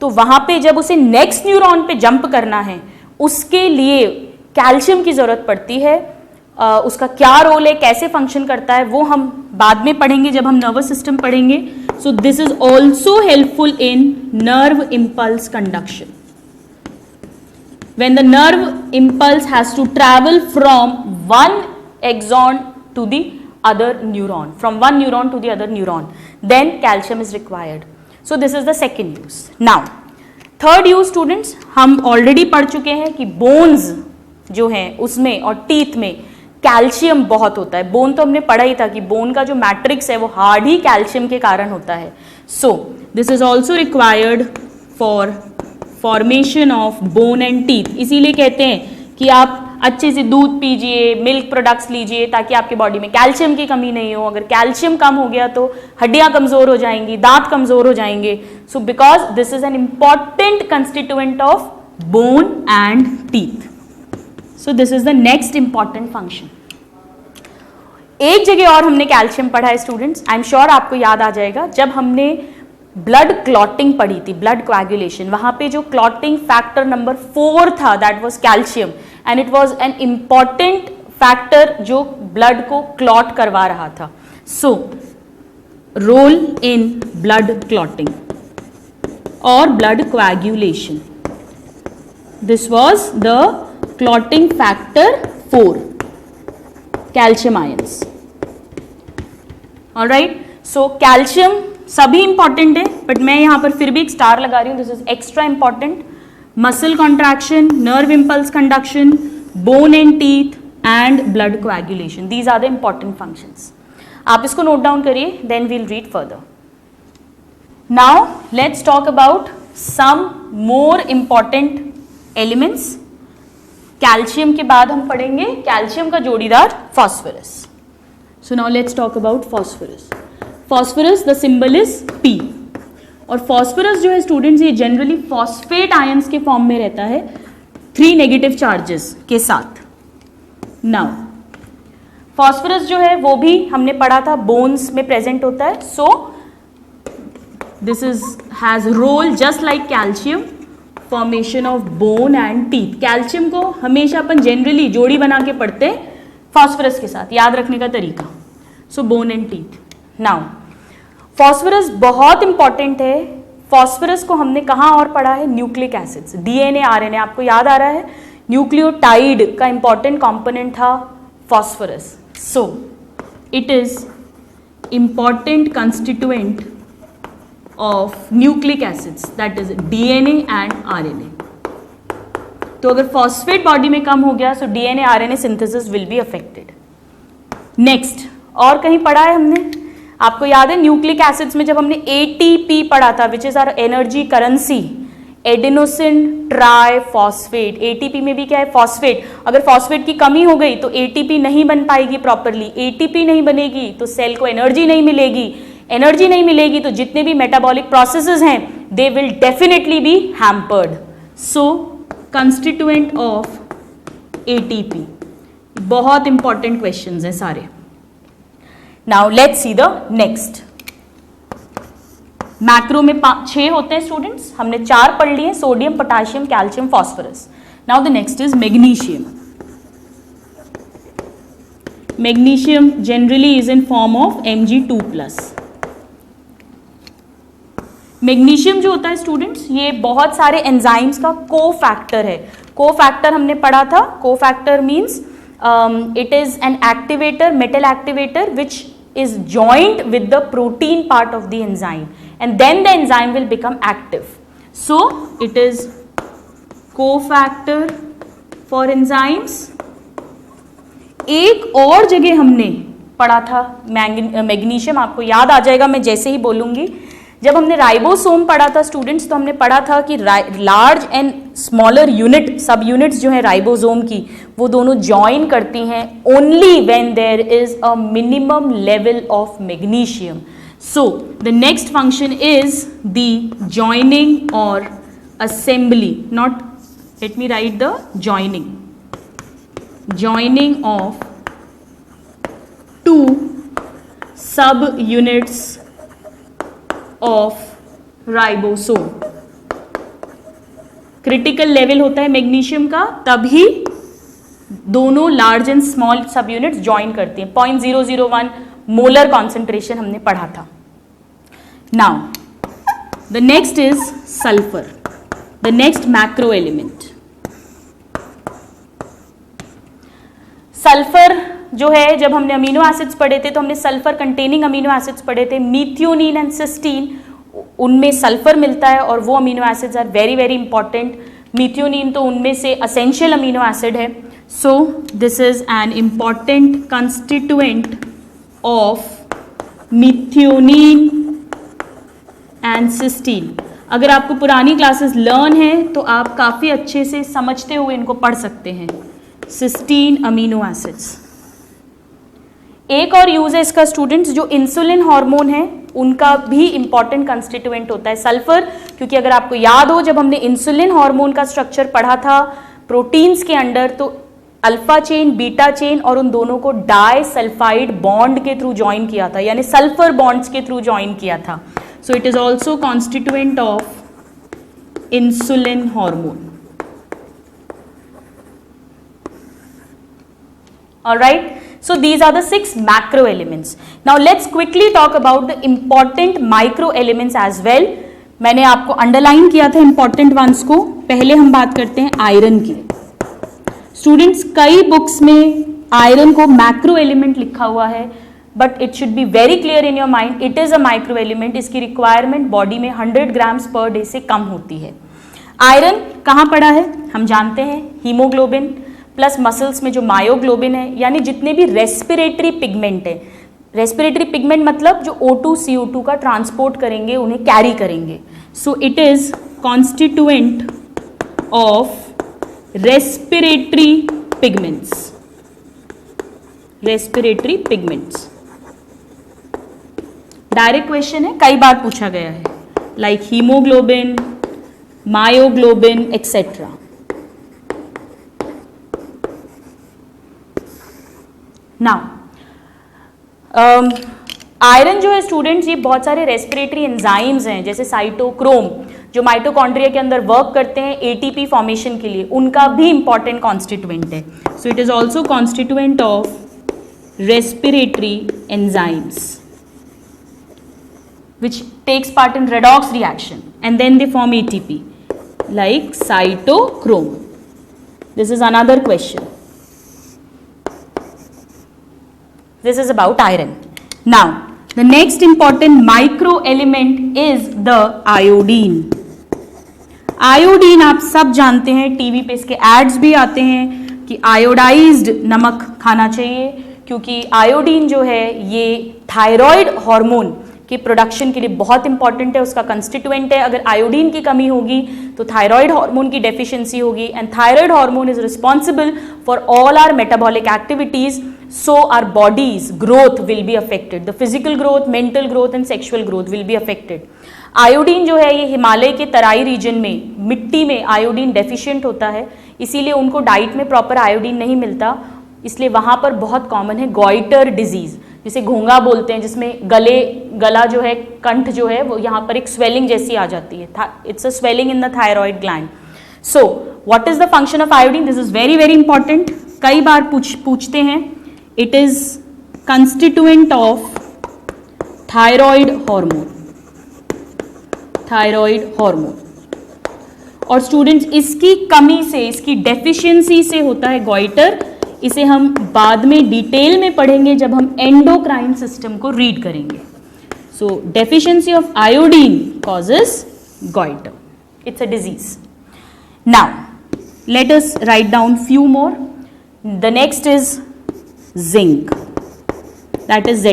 तो वहां पे जब उसे नेक्स्ट न्यूरॉन पे जंप करना है उसके लिए कैल्शियम की जरूरत पड़ती है। उसका क्या रोल है, कैसे फंक्शन करता है, वो हम बाद में पढ़ेंगे जब हम नर्वस सिस्टम पढ़ेंगे। So this is also helpful in nerve impulse conduction. When the nerve impulse has to travel from one axon to the other neuron, from one neuron to the other neuron, then calcium is required. So this is the second use. Now third use students हम already पढ़ चुके हैं कि bones जो हैं उसमें और teeth में कैल्शियम बहुत होता है। बोन तो हमने पढ़ा ही था कि बोन का जो मैट्रिक्स है वो हार्ड ही कैल्शियम के कारण होता है। So this is also required for formation of bone and teeth. इसीलिए कहते हैं कि आप अच्छे से दूध पीजिए, मिल्क प्रोडक्ट्स लीजिए ताकि आपके बॉडी में कैल्शियम की कमी नहीं हो। अगर कैल्शियम कम हो गया तो हड्डियां कमजोर हो जाएंगी, दांत कमजोर हो जाएंगे। So because this is an important constituent of bone and teeth. So this is the next important function. एक जगह और हमने कैल्शियम पढ़ा है स्टूडेंट्स, आई एम श्योर आपको याद आ जाएगा, जब हमने ब्लड क्लॉटिंग पढ़ी थी, ब्लड कोएगुलेशन, वहां पे जो क्लॉटिंग फैक्टर नंबर 4 था that was calcium and it was an important factor जो ब्लड को क्लॉट करवा रहा था. So role in blood clotting और blood coagulation. This was the clotting factor 4, calcium ions. All right. So calcium सभी important है, but मैं यहाँ पर फिर भी एक स्टार लगा रही हूँ. This is extra important. Muscle contraction, nerve impulse conduction, bone and teeth and blood coagulation. These are the important functions. आप इसको नोट डाउन करिए, then we'll read further. Now let's talk about some more important elements. Calcium के बाद हम पढ़ेंगे calcium का जोड़ीदार phosphorus. So now let's talk about phosphorus. Phosphorus the symbol is P. और फॉस्फोरस जो है स्टूडेंट्स, ये जनरली फॉस्फेट आयंस के फॉर्म में रहता है 3 नेगेटिव चार्जेस के साथ. नाउ फॉस्फोरस जो है वो भी हमने पढ़ा था बोन्स में प्रेजेंट होता है. So this is has role just like calcium, formation of bone and teeth. Calcium को हमेशा अपन जनरली जोड़ी बना के पढ़ते हैं फॉस्फोरस के साथ, याद रखने का तरीका. So bone and teeth. Now phosphorus बहुत इंपॉर्टेंट है. फॉस्फोरस को हमने कहाँ और पढ़ा है? Nucleic acids, DNA, RNA. आपको याद आ रहा है न्यूक्लियोटाइड का इंपॉर्टेंट कंपोनेंट था phosphorus. So it is important constituent of nucleic acids, that is DNA and RNA. तो अगर फॉस्फेट बॉडी में कम हो गया so DNA RNA synthesis will be affected. Next और कहीं पढ़ा है हमने, आपको याद है न्यूक्लिक एसिड्स में जब हमने एटीपी पढ़ा था, which is our energy currency, adenosine triphosphate. ATP में भी क्या है? फॉस्फेट. अगर फॉस्फेट की कमी हो गई तो एटीपी नहीं बन पाएगी प्रॉपरली. एटीपी नहीं बनेगी तो सेल को एनर्जी नहीं मिलेगी. एनर्जी नहीं मिलेगी तो जितने भी मेटाबॉलिक प्रोसेसेस हैं they will definitely be hampered. So constituent of ATP. बहुत इंपॉर्टेंट क्वेश्चंस हैं सारे. Now let's see the next. Macro में 6 होते हैं स्टूडेंट्स, हमने 4 पढ़ लिए, sodium, potassium, calcium, phosphorus. Now the next is magnesium. Magnesium generally is in form of Mg2+. Magnesium जो होता है स्टूडेंट्स, ये बहुत सारे एंजाइम्स का कोफैक्टर है. कोफैक्टर हमने पढ़ा था. Cofactor means it is an activator, metal activator, which is joined with the protein part of the enzyme, and then the enzyme will become active. So it is cofactor for enzymes. एक और जगह हमने पढ़ा था magnesium, आपको याद आ जाएगा मैं जैसे ही बोलूंगी. जब हमने राइबोसोम पढ़ा था स्टूडेंट्स, तो हमने पढ़ा था कि large and smaller unit, sub units जो है राइबोसोम की, वो दोनों ज्वाइन करती हैं only when there is a minimum level of magnesium. So the next function is the joining और assembly, not, let me write the joining of 2 sub units of ribosome. Critical level होता है magnesium का, तभी दोनों large and small sub units join करती हैं. 0.001 molar concentration हमने पढ़ा था. Now the next is sulphur, the next macro element. Sulphur जो है, जब हमने अमीनो एसिड्स पढ़े थे तो हमने सल्फर कंटेनिंग अमीनो एसिड्स पढ़े थे, मीथियोनिन एंड सिस्टीन, उनमें सल्फर मिलता है और वो amino acids are very very important. Methionine तो उनमें से असेंशियल अमीनो एसिड है. So this is an important constituent of methionine and cysteine. अगर आपको पुरानी क्लासेस लर्न है तो आप काफ़ी अच्छे से समझते हुए इनको पढ़ सकते हैं. Cysteine amino acids. एक और यूज है इसका स्टूडेंट्स, जो इंसुलिन हार्मोन है उनका भी इंपॉर्टेंट कंस्टिट्यूएंट होता है सल्फर. क्योंकि अगर आपको याद हो, जब हमने इंसुलिन हार्मोन का स्ट्रक्चर पढ़ा था प्रोटीन्स के अंडर, तो अल्फा चेन, बीटा चेन और उन दोनों को डाई सल्फाइड बॉन्ड के थ्रू ज्वाइन किया था, यानी सल्फर बॉन्ड्स के थ्रू ज्वाइन किया था. सो it is also constituent of insulin hormone. Alright, so these are the 6 macro elements. Now let's quickly talk about the important micro elements as well. मैंने आपको underline किया था इंपॉर्टेंट वंस को. पहले हम बात करते हैं आयरन की. स्टूडेंट्स, कई बुक्स में आयरन को मैक्रो एलिमेंट लिखा हुआ है, but it should be very clear in your mind, it is a micro element. इसकी रिक्वायरमेंट बॉडी में 100 ग्राम्स पर डे से कम होती है. आयरन कहाँ पड़ा है हम जानते हैं, हीमोग्लोबिन प्लस मसल्स में जो मायोग्लोबिन है, यानी जितने भी रेस्पिरेटरी पिगमेंट है. रेस्पिरेटरी पिगमेंट मतलब जो O2 CO2 का ट्रांसपोर्ट करेंगे, उन्हें कैरी करेंगे. सो it is constituent of respiratory pigments. Respiratory pigments direct question है, कई बार पूछा गया है, like haemoglobin, myoglobin etcetera. Now iron जो है स्टूडेंट्स, ये बहुत सारे रेस्पिरेटरी एंजाइम्स हैं, जैसे साइटोक्रोम जो माइटोकॉन्ड्रिया के अंदर वर्क करते हैं एटीपी फॉर्मेशन के लिए, उनका भी इंपॉर्टेंट कॉन्स्टिट्यूएंट है. So it is also constituent of respiratory enzymes which takes part in redox reaction and then they form ATP like cytochrome. This is another question. This is about iron. Now the next important micro element is the iodine. Iodine आप सब जानते हैं, TV पे इसके ads भी आते हैं कि आयोडाइज्ड नमक खाना चाहिए, क्योंकि आयोडीन जो है ये थायराइड हार्मोन कि प्रोडक्शन के लिए बहुत इंपॉर्टेंट है, उसका कंस्टिट्यूएंट है. अगर आयोडीन की कमी होगी तो थायराइड हार्मोन की डेफिशिएंसी होगी, and thyroid hormone is responsible for all our metabolic activities. So our body's growth will be affected, the physical growth, mental growth and sexual growth will be affected. Iodine जो है ये हिमालय के तराई reason में मिट्टी में iodine deficient होता है, इसीलिए उनको डाइट में प्रॉपर आयोडीन नहीं मिलता, इसलिए वहाँ पर बहुत कॉमन है गॉइटर डिजीज, जिसे घोंगा बोलते हैं, जिसमें गला जो है, कंठ जो है वो यहाँ पर एक स्वेलिंग जैसी आ जाती है. It's a swelling in the thyroid gland. So what is the function of iodine? This is very very important, कई बार पूछते हैं. It is constituent of thyroid hormone. Thyroid hormone. और स्टूडेंट्स इसकी कमी से, इसकी डेफिशिएंसी से होता है गॉइटर. इसे हम बाद में डिटेल में पढ़ेंगे जब हम एंडोक्राइन सिस्टम को रीड करेंगे. So deficiency of iodine causes goitre. It's a disease. Now let us write down few more. The next is zinc, that is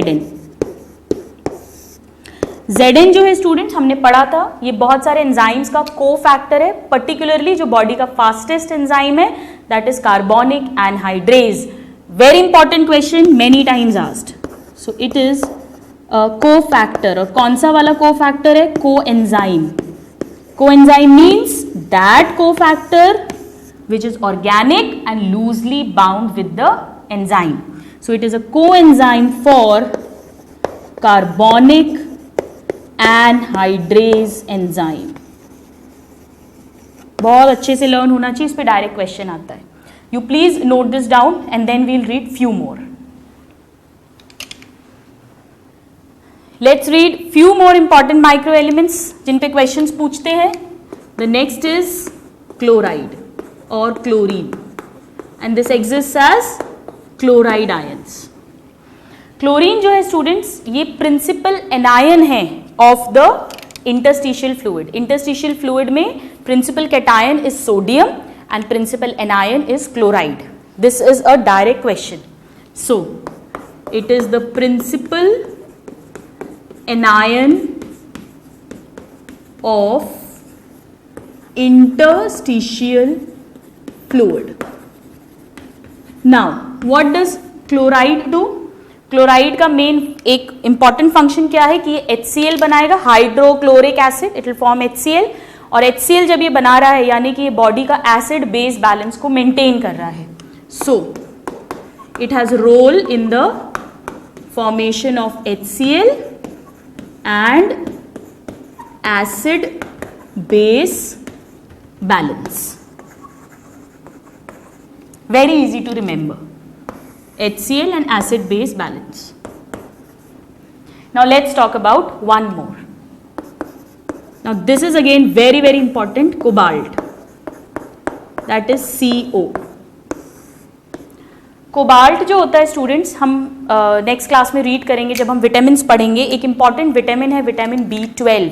Zn. Zn जो है स्टूडेंट्स हमने पढ़ा था, ये बहुत सारे एंजाइम्स का को फैक्टर है, पर्टिकुलरली जो बॉडी का फास्टेस्ट एंजाइम है, that is carbonic anhydrase. Very important question, many times asked. So it is को फैक्टर. और कौन सा वाला को फैक्टर है? Coenzyme. Coenzyme means that cofactor which is organic and loosely bound with the enzyme. So it is a coenzyme for carbonic anhydrase enzyme. बहुत अच्छे से लर्न होना चाहिए, इस पे डायरेक्ट क्वेश्चन आता है. You please note this down and then we'll read few more. Let's read few more important micro elements जिन पे क्वेश्चंस पूछते हैं. द नेक्स्ट इज क्लोराइड और chlorine, and this exist as chloride ions. Chlorine जो है students ये principal anion है of the interstitial fluid. Interstitial fluid में principal cation is sodium and principal anion is chloride. This is a direct question. So it is the principal anion of interstitial fluid. Now what does chloride do? Chloride का main एक important function क्या है कि ये HCl बनाएगा, hydrochloric acid. It will form HCl, और HCl जब ये बना रहा है यानी कि ये बॉडी का एसिड बेस बैलेंस को मेंटेन कर रहा है. So it has role in the formation of HCl and acid base balance. Very easy to remember. HCl and acid base balance. Now let's talk about one more. Now this is again very very important, cobalt, that is CO. Cobalt जो होता है students, हम next class में read करेंगे जब हम vitamins पढ़ेंगे. एक इंपॉर्टेंट विटामिन है विटामिन B12,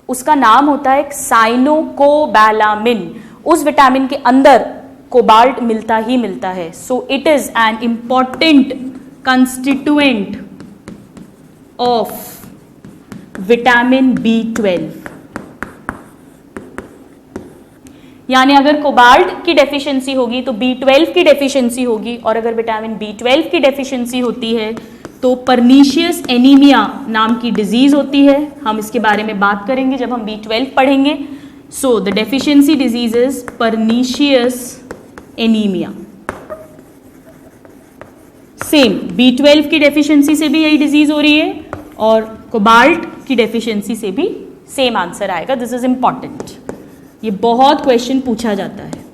उसका नाम होता है साइनोकोबैलामिन. उस विटामिन के अंदर कोबाल्ट मिलता ही मिलता है. So it is an important constituent of vitamin B12. यानी अगर कोबाल्ट की डेफिशिएंसी होगी तो B12 की डेफिशिएंसी होगी, और अगर विटामिन B12 की डेफिशिएंसी होती है तो परनीशियस एनीमिया नाम की डिजीज होती है. हम इसके बारे में बात करेंगे जब हम B12 पढ़ेंगे. So the deficiency disease is pernicious anaemia. Same B12 की डेफिशिएंसी से भी यही डिजीज हो रही है, और कोबाल्ट की डेफिशिएंसी से भी सेम आंसर आएगा. दिस इज इंपॉर्टेंट, ये बहुत क्वेश्चन पूछा जाता है.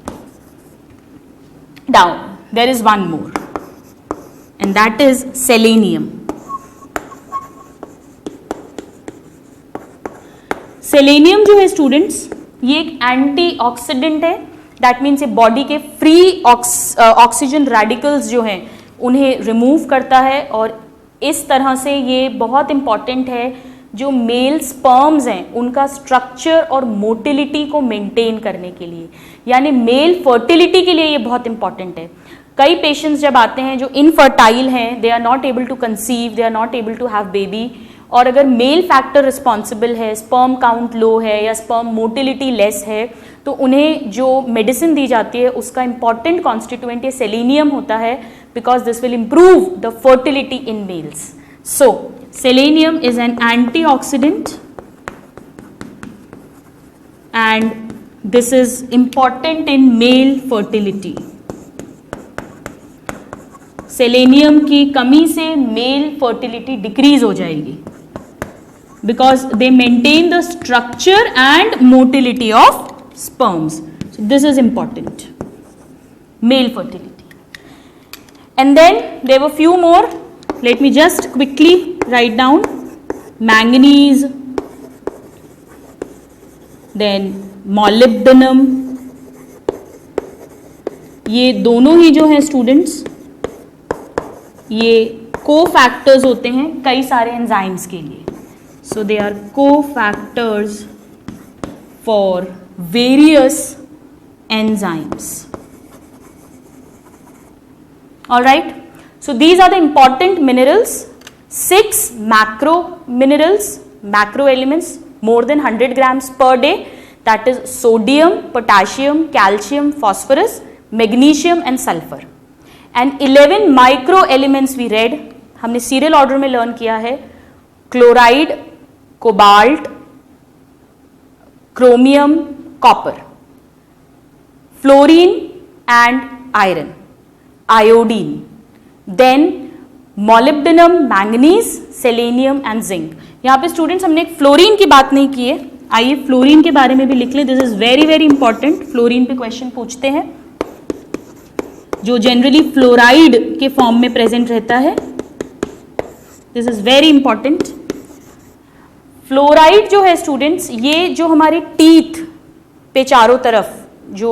Down there is one more and that is selenium. Selenium जो है स्टूडेंट्स, ये एक एंटीऑक्सीडेंट है. दैट मीन्स ये बॉडी के फ्री ऑक्सीजन रेडिकल्स जो हैं उन्हें रिमूव करता है, और इस तरह से ये बहुत इंपॉर्टेंट है जो मेल स्पर्म्स हैं उनका स्ट्रक्चर और मोटिलिटी को मेंटेन करने के लिए, यानी मेल फर्टिलिटी के लिए ये बहुत इंपॉर्टेंट है. कई पेशेंट्स जब आते हैं जो इनफर्टाइल हैं, they are not able to conceive, they are not able to have baby, और अगर मेल फैक्टर रिस्पॉन्सिबल है, स्पर्म काउंट लो है या स्पर्म मोटिलिटी लेस है, तो उन्हें जो मेडिसिन दी जाती है उसका इंपॉर्टेंट कॉन्स्टिट्यूएंट ये सेलेनियम होता है, because this will improve the fertility in males. So, selenium is an antioxidant and this is important in male fertility. Selenium की कमी से male fertility decrease हो जाएगी because they maintain the structure and motility of sperms. So, this is important. Male fertility. And then there were few more. Let me just quickly write down. Manganese, then molybdenum. ये दोनों ही जो हैं students, ये को-फैक्टर्स होते हैं कई सारे enzymes के लिए. So they are cofactors for various enzymes. Alright. So these are the important minerals. 6 macro minerals, macro elements, more than 100 grams per day. That is sodium, potassium, calcium, phosphorus, magnesium and sulfur. And 11 micro elements we read. हमने serial order में learn किया है. Chloride, cobalt, chromium, copper, fluorine and iron, iodine. Then molybdenum, manganese, selenium and zinc. यहाँ पे students हमने एक fluorine की बात नहीं की है. आइए फ्लोरीन के बारे में भी लिख लें. This is very very important. Fluorine पे क्वेश्चन पूछते हैं, जो जनरली फ्लोराइड के फॉर्म में प्रेजेंट रहता है. This is very important. Fluoride जो है स्टूडेंट्स, ये जो हमारे टीथ पे चारों तरफ जो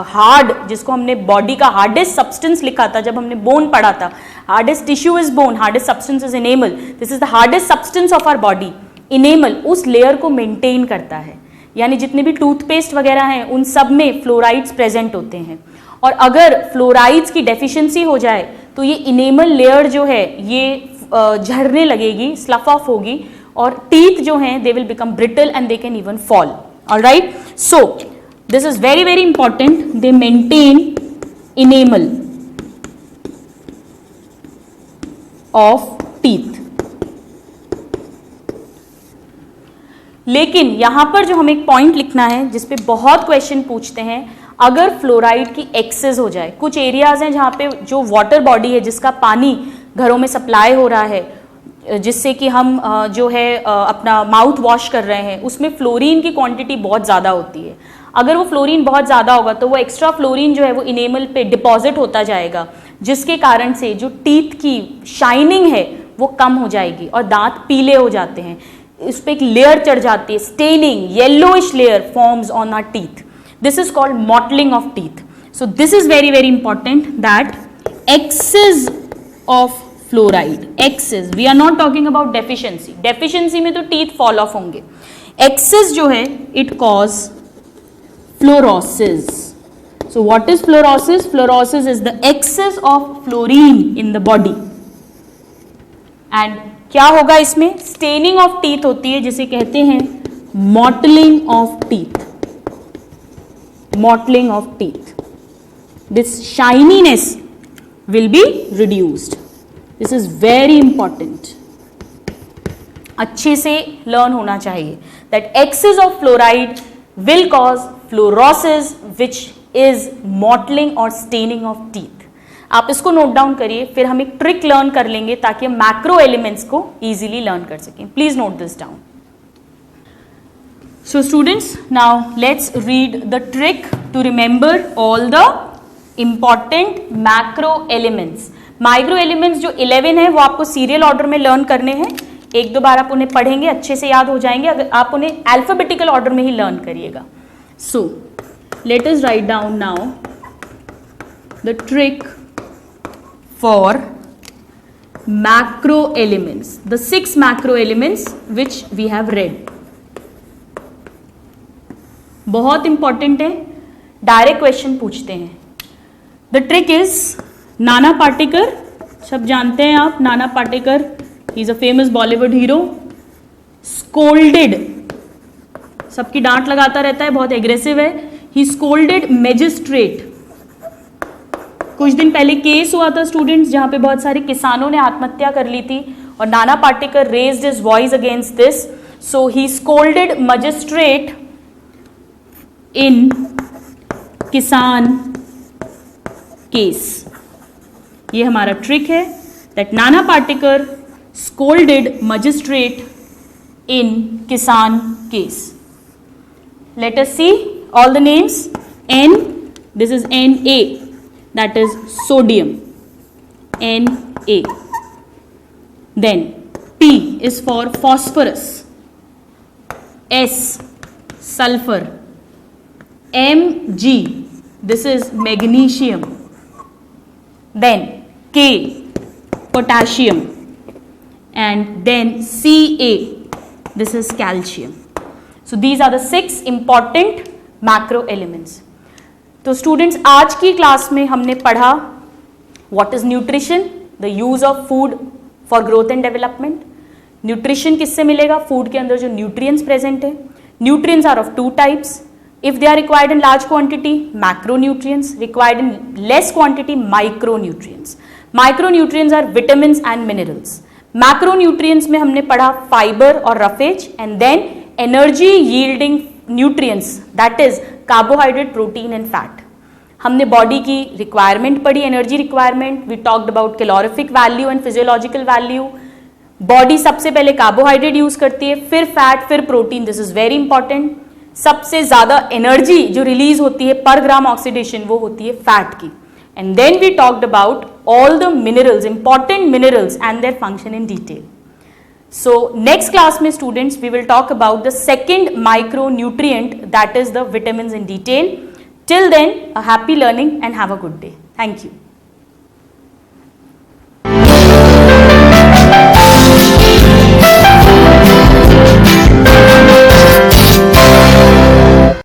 हार्ड, जिसको हमने बॉडी का हार्डेस्ट सब्सटेंस लिखा था जब हमने बोन पढ़ा था, hardest tissue is bone, hardest substance is enamel, this is the hardest substance of our body. Enamel उस लेयर को मेंटेन करता है, यानी जितने भी टूथपेस्ट वगैरह हैं उन सब में फ्लोराइड्स प्रेजेंट होते हैं. और अगर फ्लोराइड्स की डेफिशिएंसी हो जाए तो ये इनेमल लेयर जो है ये झड़ने लगेगी, स्लफ ऑफ होगी, और टीथ जो हैं they will become brittle and they can even fall. Alright. So this is very very important. They maintain enamel of teeth. लेकिन यहां पर जो हमें एक पॉइंट लिखना है जिस पे बहुत क्वेश्चन पूछते हैं, अगर फ्लोराइड की एक्सेस हो जाए, कुछ एरियाज हैं जहां पे जो वाटर बॉडी है जिसका पानी घरों में सप्लाई हो रहा है, जिससे कि हम जो है अपना माउथ वॉश कर रहे हैं, उसमें फ्लोरीन की क्वांटिटी बहुत ज़्यादा होती है. अगर वो फ्लोरीन बहुत ज़्यादा होगा तो वो एक्स्ट्रा फ्लोरीन जो है वो इनेमल पे डिपॉजिट होता जाएगा, जिसके कारण से जो टीथ की शाइनिंग है वो कम हो जाएगी और दांत पीले हो जाते हैं, इस पे एक लेयर चढ़ जाती है, staining yellowish layer forms on our teeth. This is called mottling of teeth. So this is very very important that excess of fluoride, excess, we are not talking about deficiency, deficiency में तो teeth fall off होंगे. Excess जो है it cause fluorosis. So what is fluorosis? Fluorosis is the excess of fluorine in the body. And क्या होगा इसमें? Staining of teeth होती है जिसे कहते हैं mottling of teeth. Mottling of teeth. This shininess will be reduced. This is very important. अच्छे से learn होना चाहिए that excess of fluoride will cause fluorosis, which is mottling or staining of teeth. आप इसको नोट डाउन करिए, फिर हम एक ट्रिक लर्न कर लेंगे ताकि हम मैक्रो एलिमेंट्स को इजीली लर्न कर सकें. Please note this down. So students, now let's read the trick to remember all the important macro elements. Micro elements जो 11 है वो आपको सीरियल ऑर्डर में लर्न करने हैं. एक दो बार आप उन्हें पढ़ेंगे, अच्छे से याद हो जाएंगे अगर आप उन्हें अल्फाबेटिकल ऑर्डर में ही लर्न करिएगा. सो let us write down now the trick for macro elements, the 6 macro elements which we have read. बहुत इंपॉर्टेंट है, डायरेक्ट क्वेश्चन पूछते हैं. The trick is Nana Patekar, सब जानते हैं आप Nana Patekar, he is a famous Bollywood hero. Scolded, सबकी डांट लगाता रहता है, बहुत एग्रेसिव है. He scolded magistrate. कुछ दिन पहले केस हुआ था स्टूडेंट्स जहां पे बहुत सारे किसानों ने आत्महत्या कर ली थी और Nana Patekar raised his voice against this. So he scolded magistrate in किसान केस. ये हमारा ट्रिक है that Nana Patekar scolded magistrate in किसान case. Let us see all the names. N, this is Na, that is sodium, Na. Then P is for phosphorus, S sulfur, Mg, this is magnesium, then K potassium, and then Ca, this is calcium. So these are the 6 important macro elements. तो students, आज की class में हमने पढ़ा what is nutrition, the use of food for growth and development. Nutrition किससे मिलेगा? Food के अंदर जो न्यूट्रिएंट्स प्रेजेंट है. Nutrients are of 2 types. If they are required in large quantity, macro nutrients, required in less quantity, micro nutrients. Micro nutrients are vitamins and minerals. Macro nutrients में हमने पढ़ा fibre और roughage, and then energy yielding nutrients, that is carbohydrate, protein and fat. हमने body की requirement पढ़ी, energy requirement. We talked about calorific value and physiological value. Body सबसे पहले carbohydrate use करती है, फिर फैट, फिर protein. This is very important. सबसे ज्यादा एनर्जी जो रिलीज होती है पर ग्राम ऑक्सीडेशन वो होती है फैट की. And then we talked about all the minerals, important minerals and their function in detail. So next class में students we will talk about the second micronutrient, that is the vitamins in detail. Till then, a happy learning and have a good day. Thank you.